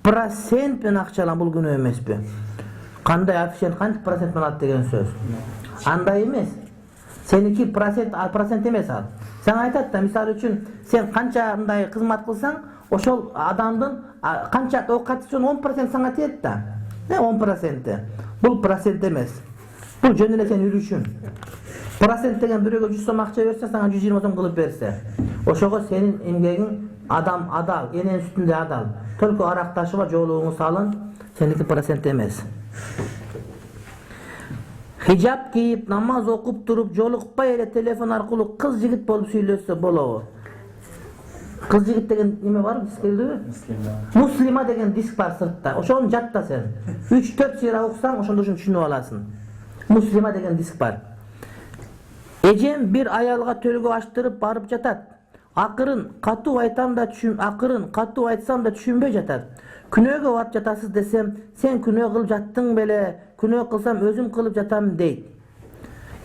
[SPEAKER 1] Процент менен акча алам, бул күнөө эмеспи? Кандай официант канча процент менен алат деген сөз? Андай эмес. Сеники процент эмес ал. Сен айтат да, мисалы үчүн, сен канчандай кызмат кылсаң, ошол адамдын канча окатчын 10% сага тиет да. 10%. Бул процент эмес. Бул жөн эле сен үрүшүң. Процент деген бирөөгө 100 сом акча берсе, сага 120 сом кылып берсе, ошого сенин эмгегиң адам адал, эненин үстүндө адал. Только аракташыба жолугуңу салын, сеники процент эмес. Хижап кийип, намаз окуп туруп, жолукпай эле телефон аркылуу кыз жигит болуп сүйлөшсө болобу? Кыз жигит деген неме бар, диск келдиби? Муслима деген диск бар сыртта. Ошону жатта сен. 3-4 сыйра окусаң, ошондо түшүнүп аласың. Муслима деген диск бар. Эжем бир аялга төлгө аштырып барып жатат. Акырын катуу айтсам да түшүнбөй жатат. Күнөөгө барып жатасыз десем, сен күнөө кылып жаттың беле? Күнөө кылсам өзүм кылып жатам дейт.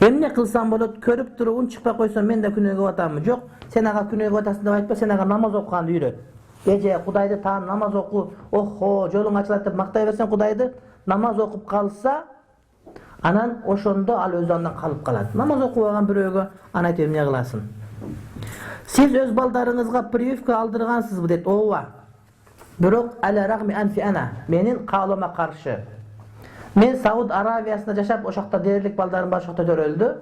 [SPEAKER 1] Эмне кылсам болот? Көрүп туруп унчукпай койсом мен да күнөөгө батаммы? Жок, сен ага күнөөгө батасың деп айтпа, сен ага намаз окуганды үйрөт. Эже Кудайды таан намаз оку, охо, жолуң ачылат деп мактай берсең Кудайды, намаз окуп калса, анан ошондо ал өзү андан калып калат. Намаз окубаган бирөөгө аны айтып эмне кыласың? Сиз өз балдарыңызга прививка алдыргансызбы дейт. Ооба. Бирок аля рагми анфи ана, менин каалома каршы. Мен Сауд Аравиясында жашап, ошакта дээрлик балдарым бар, ошакта төрөлдү.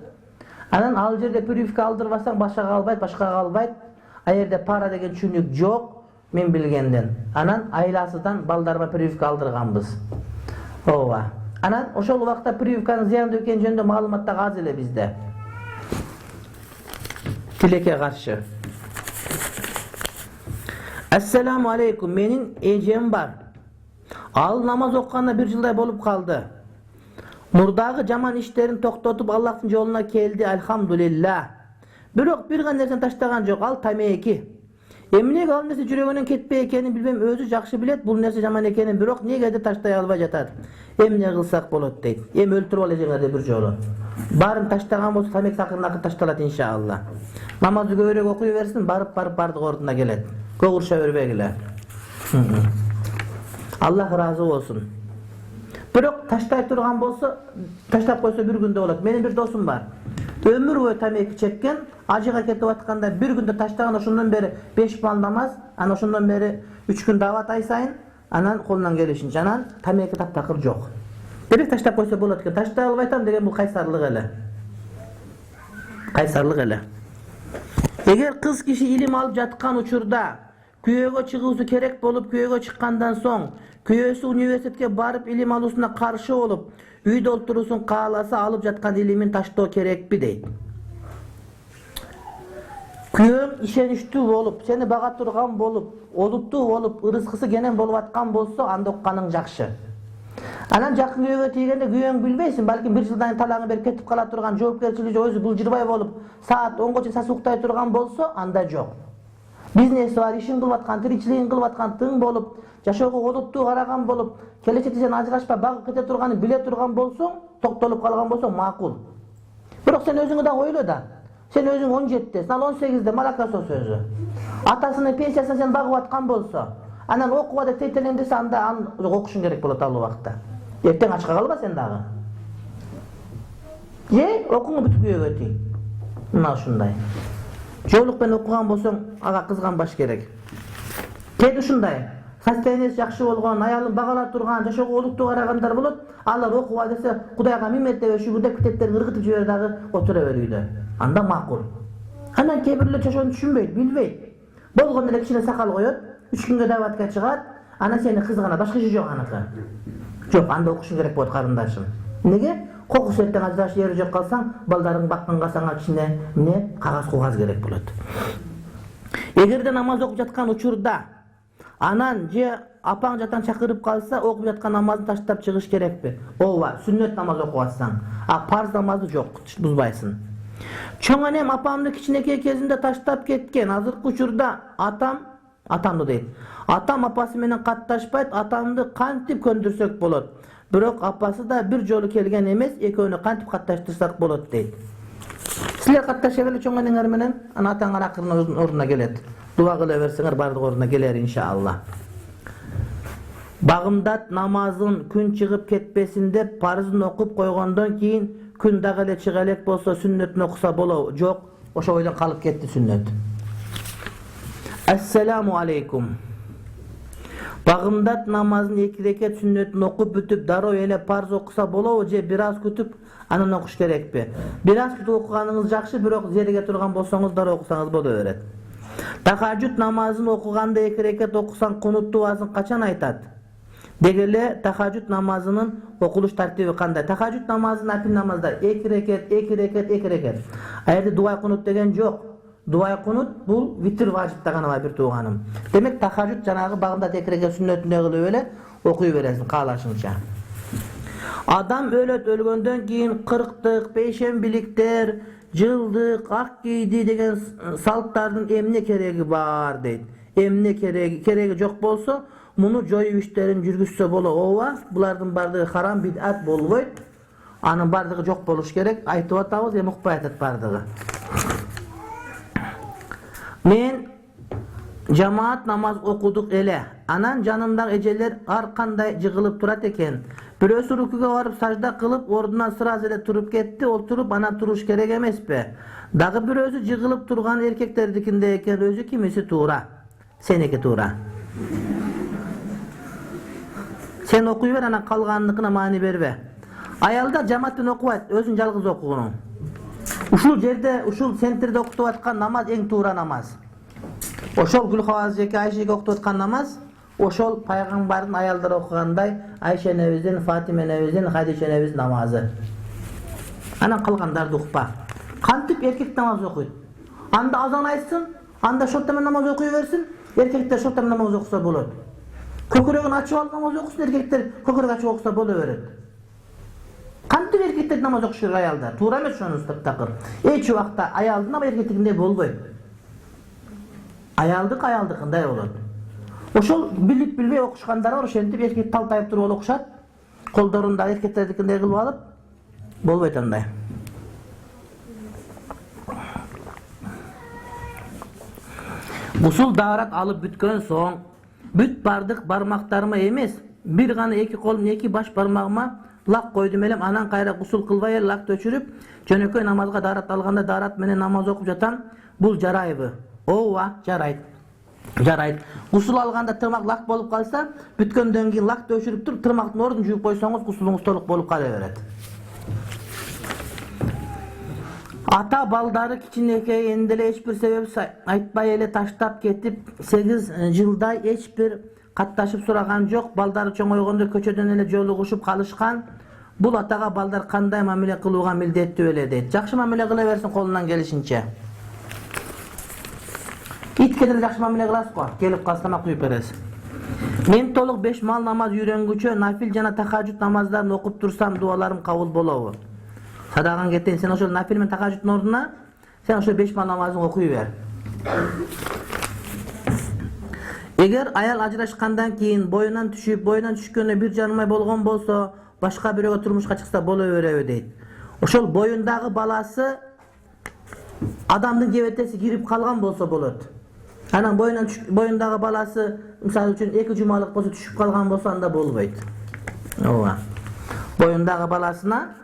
[SPEAKER 1] Анан ал жерде прививка алдырбасаң башка калбайт. А жерде пара деген түшүнүк жок, мен билгенден. Анан айласыдан балдарыма прививка алдырганбыз. Ооба. Анан ошол убакта прививканын зыяндуу экени жөнүндө маалымат да аз эле бизде. Тилекке каршы. Ассаламу алейкум, менин эжем бар. Ал намаз окуганда 1 жылдай болуп калды. Мурдагы жаман иштерин токтотуп Аллахтын жолуна келди, альхамдулилла. Бирок бир гана нерсени таштаган жок, ал тамеки. Эмнеге ал нерсе жүрөгүнөн кетпей экенин билбейм, өзү жакшы билет бул нерсе жаман экенин, бирок негеде таштай албай жатат. Эмне кылсак болот дейт. Өлтүрүп ал эжеңерди бир жолу. Барын таштаган болсо тамеки акырын ташталат иншалла. Намазды көбүрөөк окуй берсин, барып бардык ордуна келет. Когурша бербегиле. Аллах разы болсун. Бирок таштай турган болсо, таштап койсо бир күндө болот. Менин бир досум бар. Өмүр бою тамеки чеккен, ажыга кетип атканда бир күндө таштаган, ошондон бери 5 бал намаз, анан ошондон бери 3 күн дават ай сайын, анан колунан келишинче, анан тамеки таптакыр жок. Бирок таштап койсо болот экен. Таштай албай атам деген бул кайсарлык эле. Кайсарлык эле. Эгер кыз киши илим алып жаткан учурда күйөөгө чыгуусу керек болуп, күйөөгө чыккандан соң күйөөсү университетке барып илим алуусуна каршы болуп, үйдө отуруусын кааласа, алып жаткан илимин таштоо керекпи дейт. Күйөөң ишеничтүү болуп, сени бага турган болуп, олуттуу болуп, ырыскысы кенен болуп аткан болсо, анда укканың жакшы. Анан жакын күйөөгө тийгенде күйөөң билбейсиң, балким 1 жылдан талаңы берип кетип кала турган, жоопкерчилиги өзү булжурбай болуп, саат 10го чейин сасууктай турган болсо, анда жок. Бизнеси бар, ишин кылып аткан, тиричилигин кылып аткан, тың болуп, жашоого олуттуу караган болуп, келечекте сен ажырашпай багып кете турганын биле турган болсоң, токтолуп калган болсоң макул. Бирок сен өзүңдү да ойло да. Сен өзүң 17-тесиң, ал 18-де молокосос өзү. Атасынын пенсиясын сен багып аткан болсо, анан окуба деп тейтелем десе, анда окушуң керек болот ал убакта. Эртең ачка калба сен дагы. Окууңду бүтүп күйөөгө тий. Мына ушундай. Жоолук менен окуган болсоң, ага кызганбаш керек. Кээде ушундай. Состояниясы жакшы болгон, аялын багала турган, жашоого олуттуу карагандар болот. Алар окуба десе, Кудайга 1000 мертебе шүгүр деп китептерин ыргытып жибере дагы отура бер үйдө. Анда макул. Анан кээ бирлер жашоону түшүнбөйт, билбейт. Болгондо эле кичине сакал коёт, 3 күнгө дабатка чыгат, анан сени кызганат, башка иши жок аныкы. Жок, анда окушуң керек болот карындашым. Неге? Кокус эртең ажыраш жери жок калсаң, балдарың бакканга сага кичине кагаз керек болот. Эгерде намаз окуп жаткан учурда анан же апаң жатан чакырып калса, окуп жаткан намазды таштап чыгыш керекпи? Ооба, сүннөт намаз окуп атсаң, а парз намазды жок, бузбайсың. Чоң энем апамды кичинекей кезинде таштап кеткен. Азыркы учурда атамды дейт. Атам апасы менен катташпайт, атамды кантип көндүрсөк болот? Бирок апасы да бир жолу келген эмес, экөөнү кантип катташтырсак болот дейт. Силер катташа беле чоң энеңер менен, анан атаңар акырын ордуна келет. Дуа кыла берсеңер, бардык ордуна келер иншалла. Багымдат намазын күн чыгып кетпесин деп парызын окуп койгондон кийин күн дагы эле чыга элек болсо сүннөтүн окуса болобу? Жок, ошо бойдон калып кетти сүннөт. Ассаламу алейкум. Багымдат намазын 2 рекет сүннөтүн окуп бүтүп, дароо эле парз окуса болобу же бир аз күтүп анан окуш керекпи? Бир аз күтүп окуганыңыз жакшы, бирок зереге турган болсоңуз дароо окусаңыз боло берет. Тахажжуд намазын окуганда 2 рекет окусаң кунут дуасын качан айтат? Дегеле тахажжуд намазынын окулуш тартиби кандай? Тахажжуд намазы нафил намазда 2 рекет, 2 рекет, 2 рекет. Аерде дуа кунут деген жок. Дуа кунут бул витр важипта гана бир тууганым. Демек тахажжуд жанагы багымдат 2 рекет сүннөтүндө кылып эле окуй бересиң каалашыңча. Адам өлөт, өлгөндөн кийин 40-тык, пейшембиликтер, жылдык, ак кийди деген салттардын эмне кереги бар дейт. Эмне кереги жок болсо, муну жоюу иштерин жүргүзсө болот. Ооба, булардын бардыгы харам, бидат болбойт. Анын бардыгы жок болуш керек. Айтып атабыз, эми укпай атат бардыгы. Мен жамаат намаз окудук эле. Анан жанымдагы эжелер ар кандай жыгылып турат экен. Бирөөсү рукуга барып сажда кылып, ордунан сыraz эле туруп кетти, олтуруп анан туруш керек эмеспи? Дагы бирөөсү жыгылып турган эркектердикинде экен, өзү кимиси туура? Сеники туура. Сен окуй бер, анан калганыныкына маани бербе. Аялдар жамааттын окубайт, өзүн жалгыз окугунун. Ушул жерде, ушул центрде окутуп аткан намаз эң туура намаз. Ошол Гүлхаваз жеке Айшеге окутуп аткан намаз, ошол пайгамбардын аялдары окугандай Айша энебиздин, Фатима энебиздин, Хадиша энебиздин намазы. Анан калгандарды укпа. Кантип эркек намаз окуйт? Анда азан айтсын, анда шоттамен намаз окуй берсин, эркектер шоттамен намаз окуса болот. Көкүрөгүн ачып алып намаз окусын, эркектер көкүрөк ачып окуса боло берет. Кантип эркектер намаз окуш керек аялдар? Туура эмес ошонун таптакыр. Эч убакта аялдын ama эркектикиндей болбойт. Аялдык аялдыкындай болот. Ошол билип билбей окушкандар бар, ошентип эркек талтайып туруп окушат. Колдорунда эркектердикиндей кылып алып болбойт андай. Гусул даарат алып бүткөн соң бүт бардык бармактарыма эмес, бир гана 2 колум 2 баш бармагыма лак койдум элем, анан кайра гусул кылбай эле лак төчүрүп, жөнөкөй намазга даарат алганда даарат менен намаз окуп жатам. Бул жарайбы? Ооба, жарайт. Жарайт. Гусул алганда тырмак лак болуп калса, бүткөндөн кийин лак төчүрүп туруп, тырмактын ордун жууп койсоңуз, гусулуңуз толук болуп кала берет. Ata baldары кичинекей эндиле эч бир себеп айтпай эле таштап кетип 8 жылдай эч бир катташып сураган жок. Балдары чоңойгондо көчөдөн эле жолугушуп калышкан. Бул атага балдар кандай мамиле кылууга милдеттүү эле дейт. Жакшы мамиле кыла берсин колунан келишинче. Итке деле жакшы мамиле кыласыз го. Келип калса тамак куюп бересиз. Мен толук 5 мал намаз үйрөнгүчө нафил жана тахажжуд намаздарын окуп турсам дуаларым кабыл болобу? Садаган кетейин, сен ошол нафил менен тахажжуддун ордуна сен ошол 5 мал намазын окуй бер. Эгер аял ажырашкандан кийин боюнан түшкөнү 1 жарым ай болгон болсо, башка бирөөгө турмушка чыкса боло береби дейт. Ошол боюндагы баласы адамдын жебетеси кирип калган болсо болот. Анан боюндагы баласы мисалы үчүн 2 жумалык болсо түшүп калган болсо анда болбойт. Ооба. Боюндагы баласына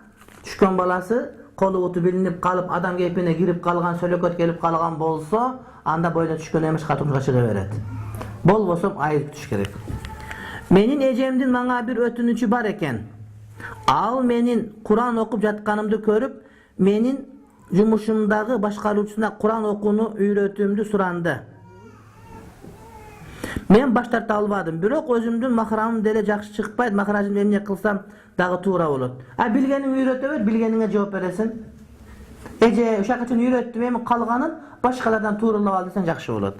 [SPEAKER 1] түшкөн баласы колу буту билинип калып, адам кейпине кирип калган, сөлөкөт келип калган болсо, анда боюна түшкөн эмеш катымга чыга берет. Болбосо айып түш керек. Менин эжемдин мага бир өтүнүчү бар экен. Ал менин Куран окуп жатканымды көрүп, менин жумушумдагы башкаруучусуна Куран окууну үйрөтүүмдү суранды. Мен баш тарта албадым, бирок өзүмдүн махрамым деле жакшы чыкпайт, махражым эмне кылсам дагы туура болот. Билгениңи үйрөтө бер, билгениңе жооп бересиң. Эже ушака чейин үйрөттүм, эми калганын башкалардан тууралап ал десең жакшы болот.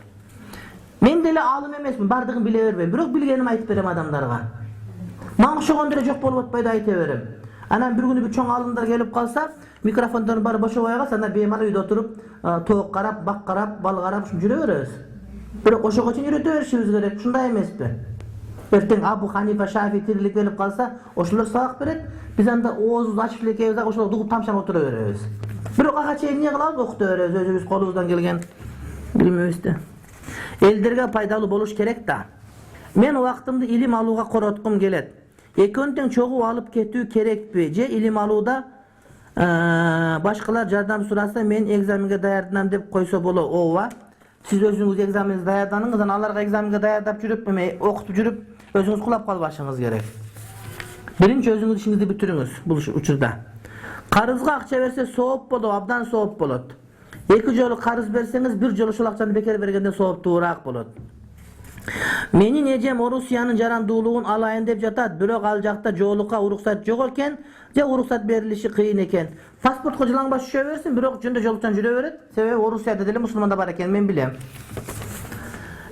[SPEAKER 1] Мен деле алым эмесмин, бардыгын биле бербейм, бирок билгенимди айтып берем адамдарга. Мага ошогон деле жок болуп атпайды айта берем. Анан бир күнү бир чоң алымдар келип калса, микрофондорун баары бошобой калса, анда беймарал үйдө отуруп, тоок карап, бак карап, бал карап ушинтип жүрө беребиз. Бирок ошого чейин үйрөтө беришибиз керек, ушундай эмеспи? Эртең Абу Ханифа, Шафи тирилип келип калса, ошолор сабак берет, биз анда оозубузду ачып элекебиз, ошолорду угуп тамшанып отура беребиз. Бирок ага чейин эмне кылабыз? Окута беребиз, өзүбүз колубуздан келген билимибизди. Элдерге пайдалуу болуш керек да. Мен убактымды илим алууга короткум келет. Экөөнү тең чогуу алып кетүү керекпи? Же илим алууда башкалар жардам сураса, мен экзаменге даярданам деп койсо болобу? Ооба. Сиз өзүңүз экзаменге даярданыңыз, анан аларга экзаменге даярдап жүрүп, окутуп жүрүп, өзүңүз кулап калбашыңыз керек. Биринчи өзүңүз ишиңизди бүтүрүңүз бул учурда. Карызга акча берсе сооп болот, абдан сооп болот. 2 жолу карыз берсеңиз, 1 жолу ошол акчаны бекер бергенден сооптуураак болот. Менин эжем Орусиянын жарандуулугун алайын деп жатат, бирок ал жакта жоолукка уруксат жок экен, же уруксат берилиши кыйын экен. Паспортко жылаңбаш түшө берсин, бирок жөндө жолуктан жүрө берет. Себеби Орусияда деле мусулмандар бар экен, мен билем.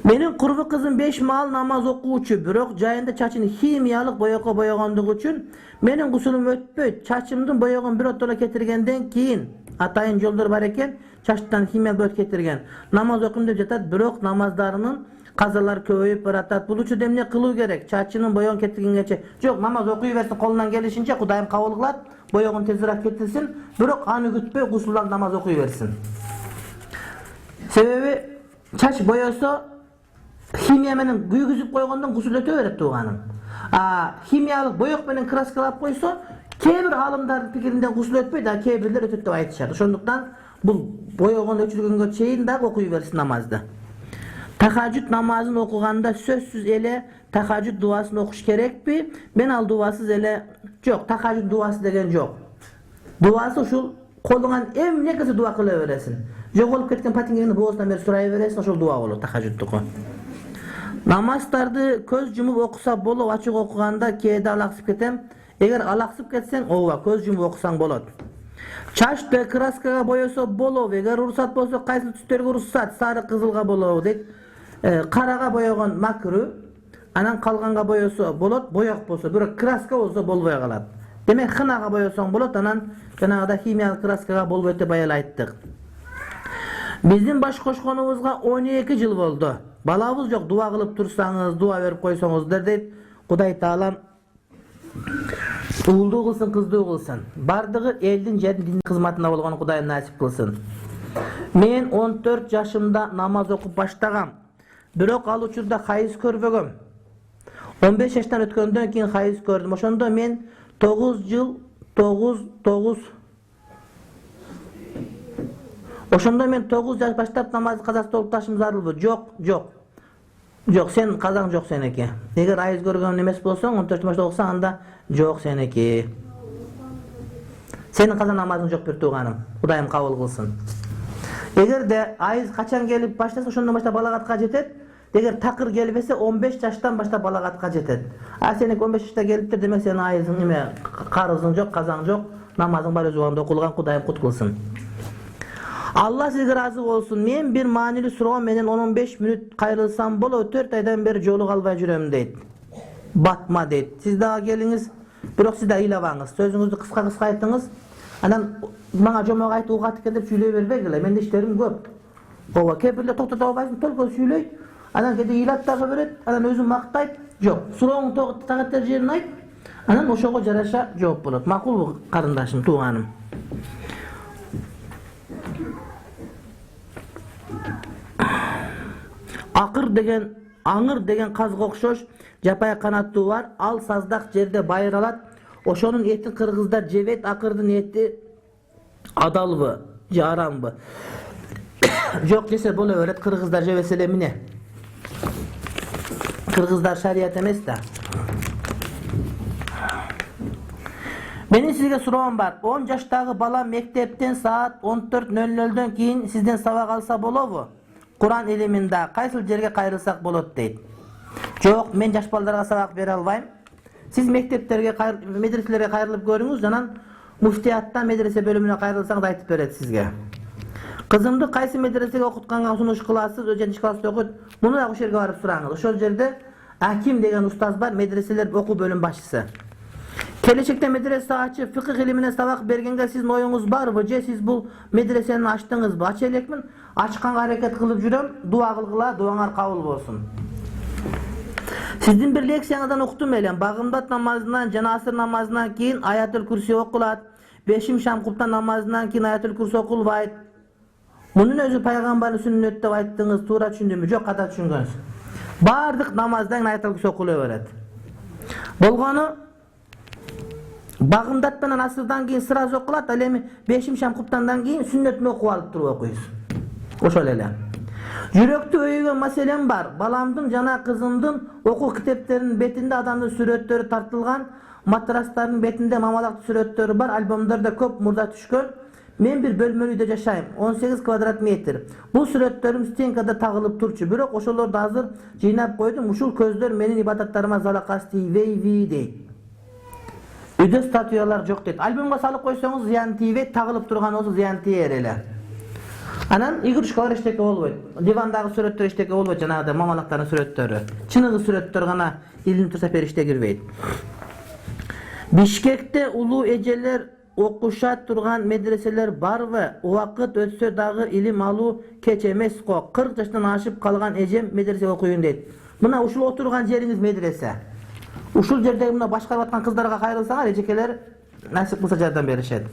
[SPEAKER 1] Менин курбу кызым 5 мал намаз окуучу, бирок жайында чачын химиялык боёкко боёгондугу үчүн менин гусулум өтпөйт. Чачымдын боёгун биротоло кетиргенден кийин атайын жолдор бар экен, чачтан химия боёп кетирген. Намаз окуйм деп жатат, бирок намаздарынын казалар көбөйүп баратат. Бул үчүн эмне кылуу керек? Чачынын боёгун кетиргенче, жок, намаз окуй берсин колунан келишинче, Кудайым кабыл кылат, боёгун тезирээк кетирсин, бирок аны күтпөй гусулдан намаз окуй берсин. Себеби чач боёсо химия менен күйгүзүп койгондон гусул өтө берет тууганым. Химиялык боёк менен краскалап койсо, кээ бир алымдардын пикиринде гусул өтпөйт, кээ бирлер өтөт деп айтышат. Ошондуктан бул боёгун өчүргөнгө чейин дагы окуй берсин намазды. Тахажжуд намазын окуганда сөзсүз эле тахажжуд дуасын окуш керекпи? Мен ал дуасыз эле жок, тахажжуд дуасы деген жок. Дуасы ушул колуңан эмне келсе дуа кыла бересиң. Жоголуп кеткен патиңеңди боозунан бери сурай бересиң, ошол дуа болот тахажжудтуку. Намаздарды көз жумуп окуса болот, ачык окуганда кээде алаксып кетем. Эгер алаксып кетсең, ооба, көз жумуп окусаң болот. Чачты краскага боёсо болобу? Эгер уруксат болсо, кайсы түстөргө уруксат? Сары, кызылга болобу дейт. Карага боёгон макру, анан калганга боёсо болот, боёк болсо, бирок краска болсо болбой калат. Демек хынага боёсоң болот, анан жанагыда химиялык краскага болбойт деп баягы айттык. Биздин баш кошконубузга 12 жыл болду. Балабыз жок, дуа кылып турсаңыз, дуа берип койсоңуздар дейт. Кудай Таалам уулдуу кылсын, кыздуу кылсын. Бардыгы элдин жердин дин кызматына болгон Кудайым насип кылсын. Мен 14 жашымда намаз окуп баштагам. Бирок ал учурда хайыз көрбөгөм. 15 жаштан өткөндөн кийин хайыз көрдүм. Ошондо мен 9 жыл 9 Ошондо мен 9 жаш баштап намаз казасы болуп ташым зарылбы? Жок, сен казаң жок сенеки. Эгер айыз көргөн эмес болсоң, 14 жашта окусаң, анда жок сенеки. Senin kaza namazın yok bir tuğanım. Kudayım kabul kılsın. Eğer de ayız kaçan gelip başlasa şundan başta balagatqa jetet. Eğer takır gelbese 15 yaştan başta balagatqa jetet. Senek 15 yaşta geliptir demek senin ayızın nime karızın yok, kazan yok. Namazın var öz uğrunda okulgan Kudayım kut kılsın. Allah sizge razı olsun. Men bir manili suroğum menen 10-15 minut kayrılsam bolo 4 aydan beri joluk albay jürem deyt. Batma deyt. Siz daha geliniz. Birok siz de ilavаңыз. Sözünüzü kıska ayttınız. Anan bana jomoq ayt ugat kedip süyley berbegile. Mende işlerim köp. Owa kepirle toktata albaysın, tolko süyleyt. Anan kede ilat dagı beret. Anan özün maktayt. Jok. Suroğun taqattar jerini ayt. Anan oşogo jarasha жооп bolot. Makul bu karındaşım, tuğanım. Аңыр деген казга окшош жапай канаттуу бар. Ал саздак жерде байыралат. Ошонун эти кыргыздар жебейт. Акырдын эти адалбы, жарамбы? Жок десе боло берет. Кыргыздар жебесе эле эмне? Кыргыздар шарият эмес да. Benim sizge suroğum var. 10 yaştagı bala mektepten saat 14:00'den keyin sizden sabak alsa bolobu? Kur'an iliminde kaysıl jerge kayrılsak bolot deyt. Jok, men jaş balalarga sabak bere albayım. Siz mekteplerge, medreselerge kayrılıp görüңүz, janan muftiyattan medrese bölümüne kayrılsang da aytıp beret sizge. Kızımdı kaysı medresege okutkanga sunuş kılasız, öjenç klasda okut. Bunu da ошол жерге барып сураңыз. Ошол жерде Hakim деген ustaz var, medreseler oku bölüm başçısı. Gelecekte medrese açıp fıkıh ilimine sabak bergenge sizin oyunuz var mı? Siz bu medreseni açtınız mı? Aç elekmin. Açkan hareket kılıp jürem, dua kılgıla, duaňar kabul bolsun. Sizin bir leksiyaňızdan okudum elem. Bagımdat namazından, jana asır namazından keyin Ayatül Kürsi okulat. Beşim şam kuptan namazından keyin Ayatül Kürsi okulbayt. Bunun özü paygambarın sünnetde ayttığınız tuğra düşündüğümü yok kata düşüngönüz. Bardık namazdan Ayatül Kürsi okulaveret. Bolgonu Bagımdat menen asırdan keyin sıraz okulat, al emi beşim şam kuptandan keyin sünnetini okup alıp turup okuyuz. Oşol ele. Yürekte öýgön maselem bar. Balamdın jana kızımdın oku kiteplerinin betinde adamdın süretleri tartılgan, matrasların betinde mamalak süretleri bar, albomlarda köp murda düşkön. Men bir bölmölüde jaşayım. 18 kvadrat metr. Bu süretlerim stenkada tagılıp turçu. Birok oşolordu hazır jıynap koydum. Uşul közler menin ibadatlarıma zalakas tv deyt. Üde statuyalar jok deyt. Albomga salıp koysanız ziyan tv tagılıp turgan olsa ziyan tv erele. Anan igrushkalar eşteke bolboyt. Divandagı süretler eşteke bolboyt, janagıda mamalakların süretleri. Çınıgı süretler gana ilim tursa perişte girбейт. Bişkekte ulu ejeler okuşat turgan medreseler barбы? Убакыт өтсө дагы ilim alуу keç emes ko. 40 yaştan aşıp kalgan ejem medrese okuyun deyt. Mına uşul oturgan jeriňiz medrese. Uşul jerde mına başkarıp atkan kızlarga kayrılsaňar ejekeler nasip kılsa jardam berişet.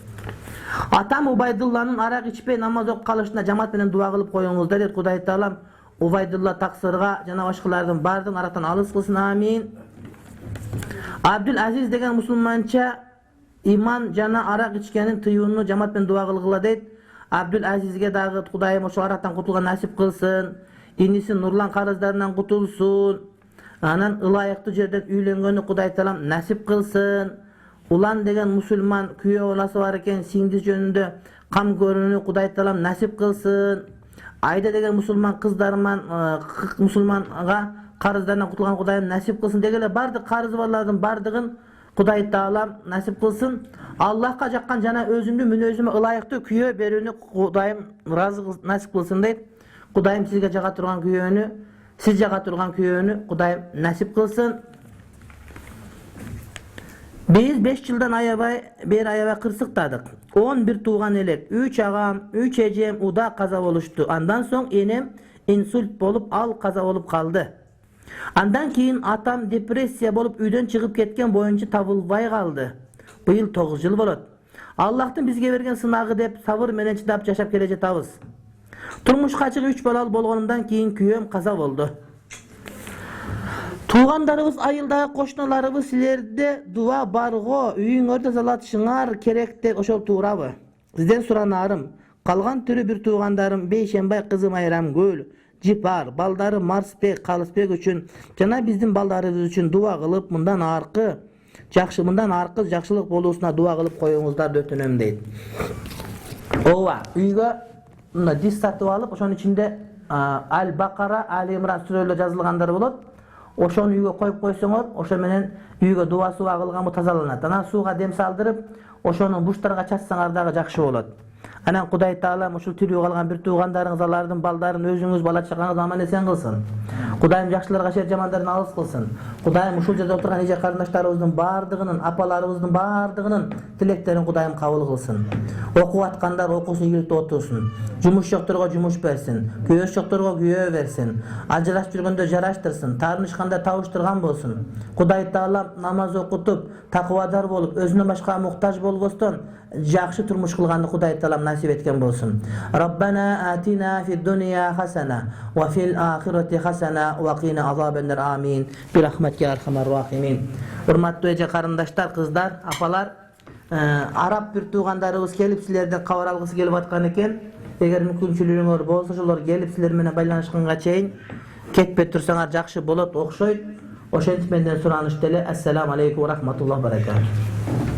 [SPEAKER 1] Atam Ubaydullah'nın arak içpey namaz okup kalışına cemaat menen dua kılıp koyuңuz deyt. Kuday taalam Ubaydullah taksırga jana başkalardan bardın araktan alыс kılsın, amin. Abdülaziz degen musulmança iman jana arak içkenin tıyuunu cemaat menen dua kılgıla deyt. Abdülazizge dagı Kudayım oşo araktan kutulgan nasip kılsın. İnisi nurlan karızlarından kutulsun. Anan ılayıklı жерден üylengeni Kuday taalam nasip kılsın. Ulan degen musulman küye olası var eken singdiz jönünde kam görünü Kuday taalam nasip kılsın. Ayda degen musulman kızlarman musulmanga karızlarından kutulgan Kudayım nasip kılsın degele bardık karızı barlardan bardığın Kuday taalam nasip kılsın. Allah'a jakkan jana özümdü münözüme ılayıklı küye berүүnü Kudayım razı nasip kılsın deyt. Kudayım sizge jaga turgan küyönü, siz jaga turgan küyönü Kudayım nasip kılsın. Biz 5 yıldan ayabay kırsıktadık. 11 tuğan elek, 3 ağam, 3 ejem uda kaza oluştu. Andan soň enem insult bolup al kaza olup kaldı. Andan keyin atam depressiya bolup üyden çıkıp ketken boyunca tabılbay kaldı. Bu yıl 9 yıl bolot. Allah'tın bizge bergen sınagı dep sabır menen çydap jaşap kele jatabız. Turmuşka çykyp 3 balal bolgonumdan keyin küyöm kaza boldu. Tuğandarыбыз айылдагы koşnalarыбыз силерде дуа барго, үйүңөрдө залатышыңар керек деп ошол туурабы? Сизден суранарым. Калган түрү бир туğanдарым Бейшембай кызым Айрамгүл, Жипар, балдары Марсбек, Калысбек үчүн жана биздин балдарыбыз үчүн дуа кылып, мындан аркы жакшы мындан аркы жакшылык болуусуна дуа кылып коюңуздарды өтүнөм дейт. Ооба, үйгө мына дис сатып алып, ошонун ичинде Аль-Бакара, Али-Имран сүрөлөр жазылгандар болот. Ошону үйгө коюп койсоңор, ошо менен үйгө дуа суу агылганбы тазаланат. Анан сууга дем салдырып, ошону буштарга чачсаңар дагы жакшы болот. Анан Кудай Таалам ушул тирүү калган бир туугандарыңыз, алардын балдарын өзүңүз бала чагаңыз аман эсен кылсын. Кудайым жакшыларга шер, жамандардан алыс кылсын. Кудайым ушул жерде отурган эже карындаштарыбыздын бардыгынын, апаларыбыздын бардыгынын тилектерин Кудайым кабыл кылсын. Окуп аткандар окуусун ийгиликтүү окутсын. Жумуш жокторго жумуш берсин. Күйөөс жокторго күйөө берсин. Ажырашып жүргөндө жараштырсын. Таарынышканда табыштырган болсун. Кудай Таалам намаз окутуп, такыбадар болуп, өзүнөн башка муктаж болбостон жакшы турмуш кылганды Кудай Таалам насип эткен болсун. Раббана атина фид дунья хасана ва фил ахирати хасана ва кина азабан нар. Амин. Би рахматке архамар рахимин. Урматтуу эже карындаштар, кыздар, апалар, араб бир туугандарыбыз келип силерден кабар алгысы келип аткан экен. Эгер мүмкүнчүлүгүңөр болсо, ошолор келип силер менен байланышканга чейин кетпей турсаңар жакшы болот окшойт. Ошентип менден суранышту эле. Ассаламу алейкум ва рахматуллахи ва баракатух.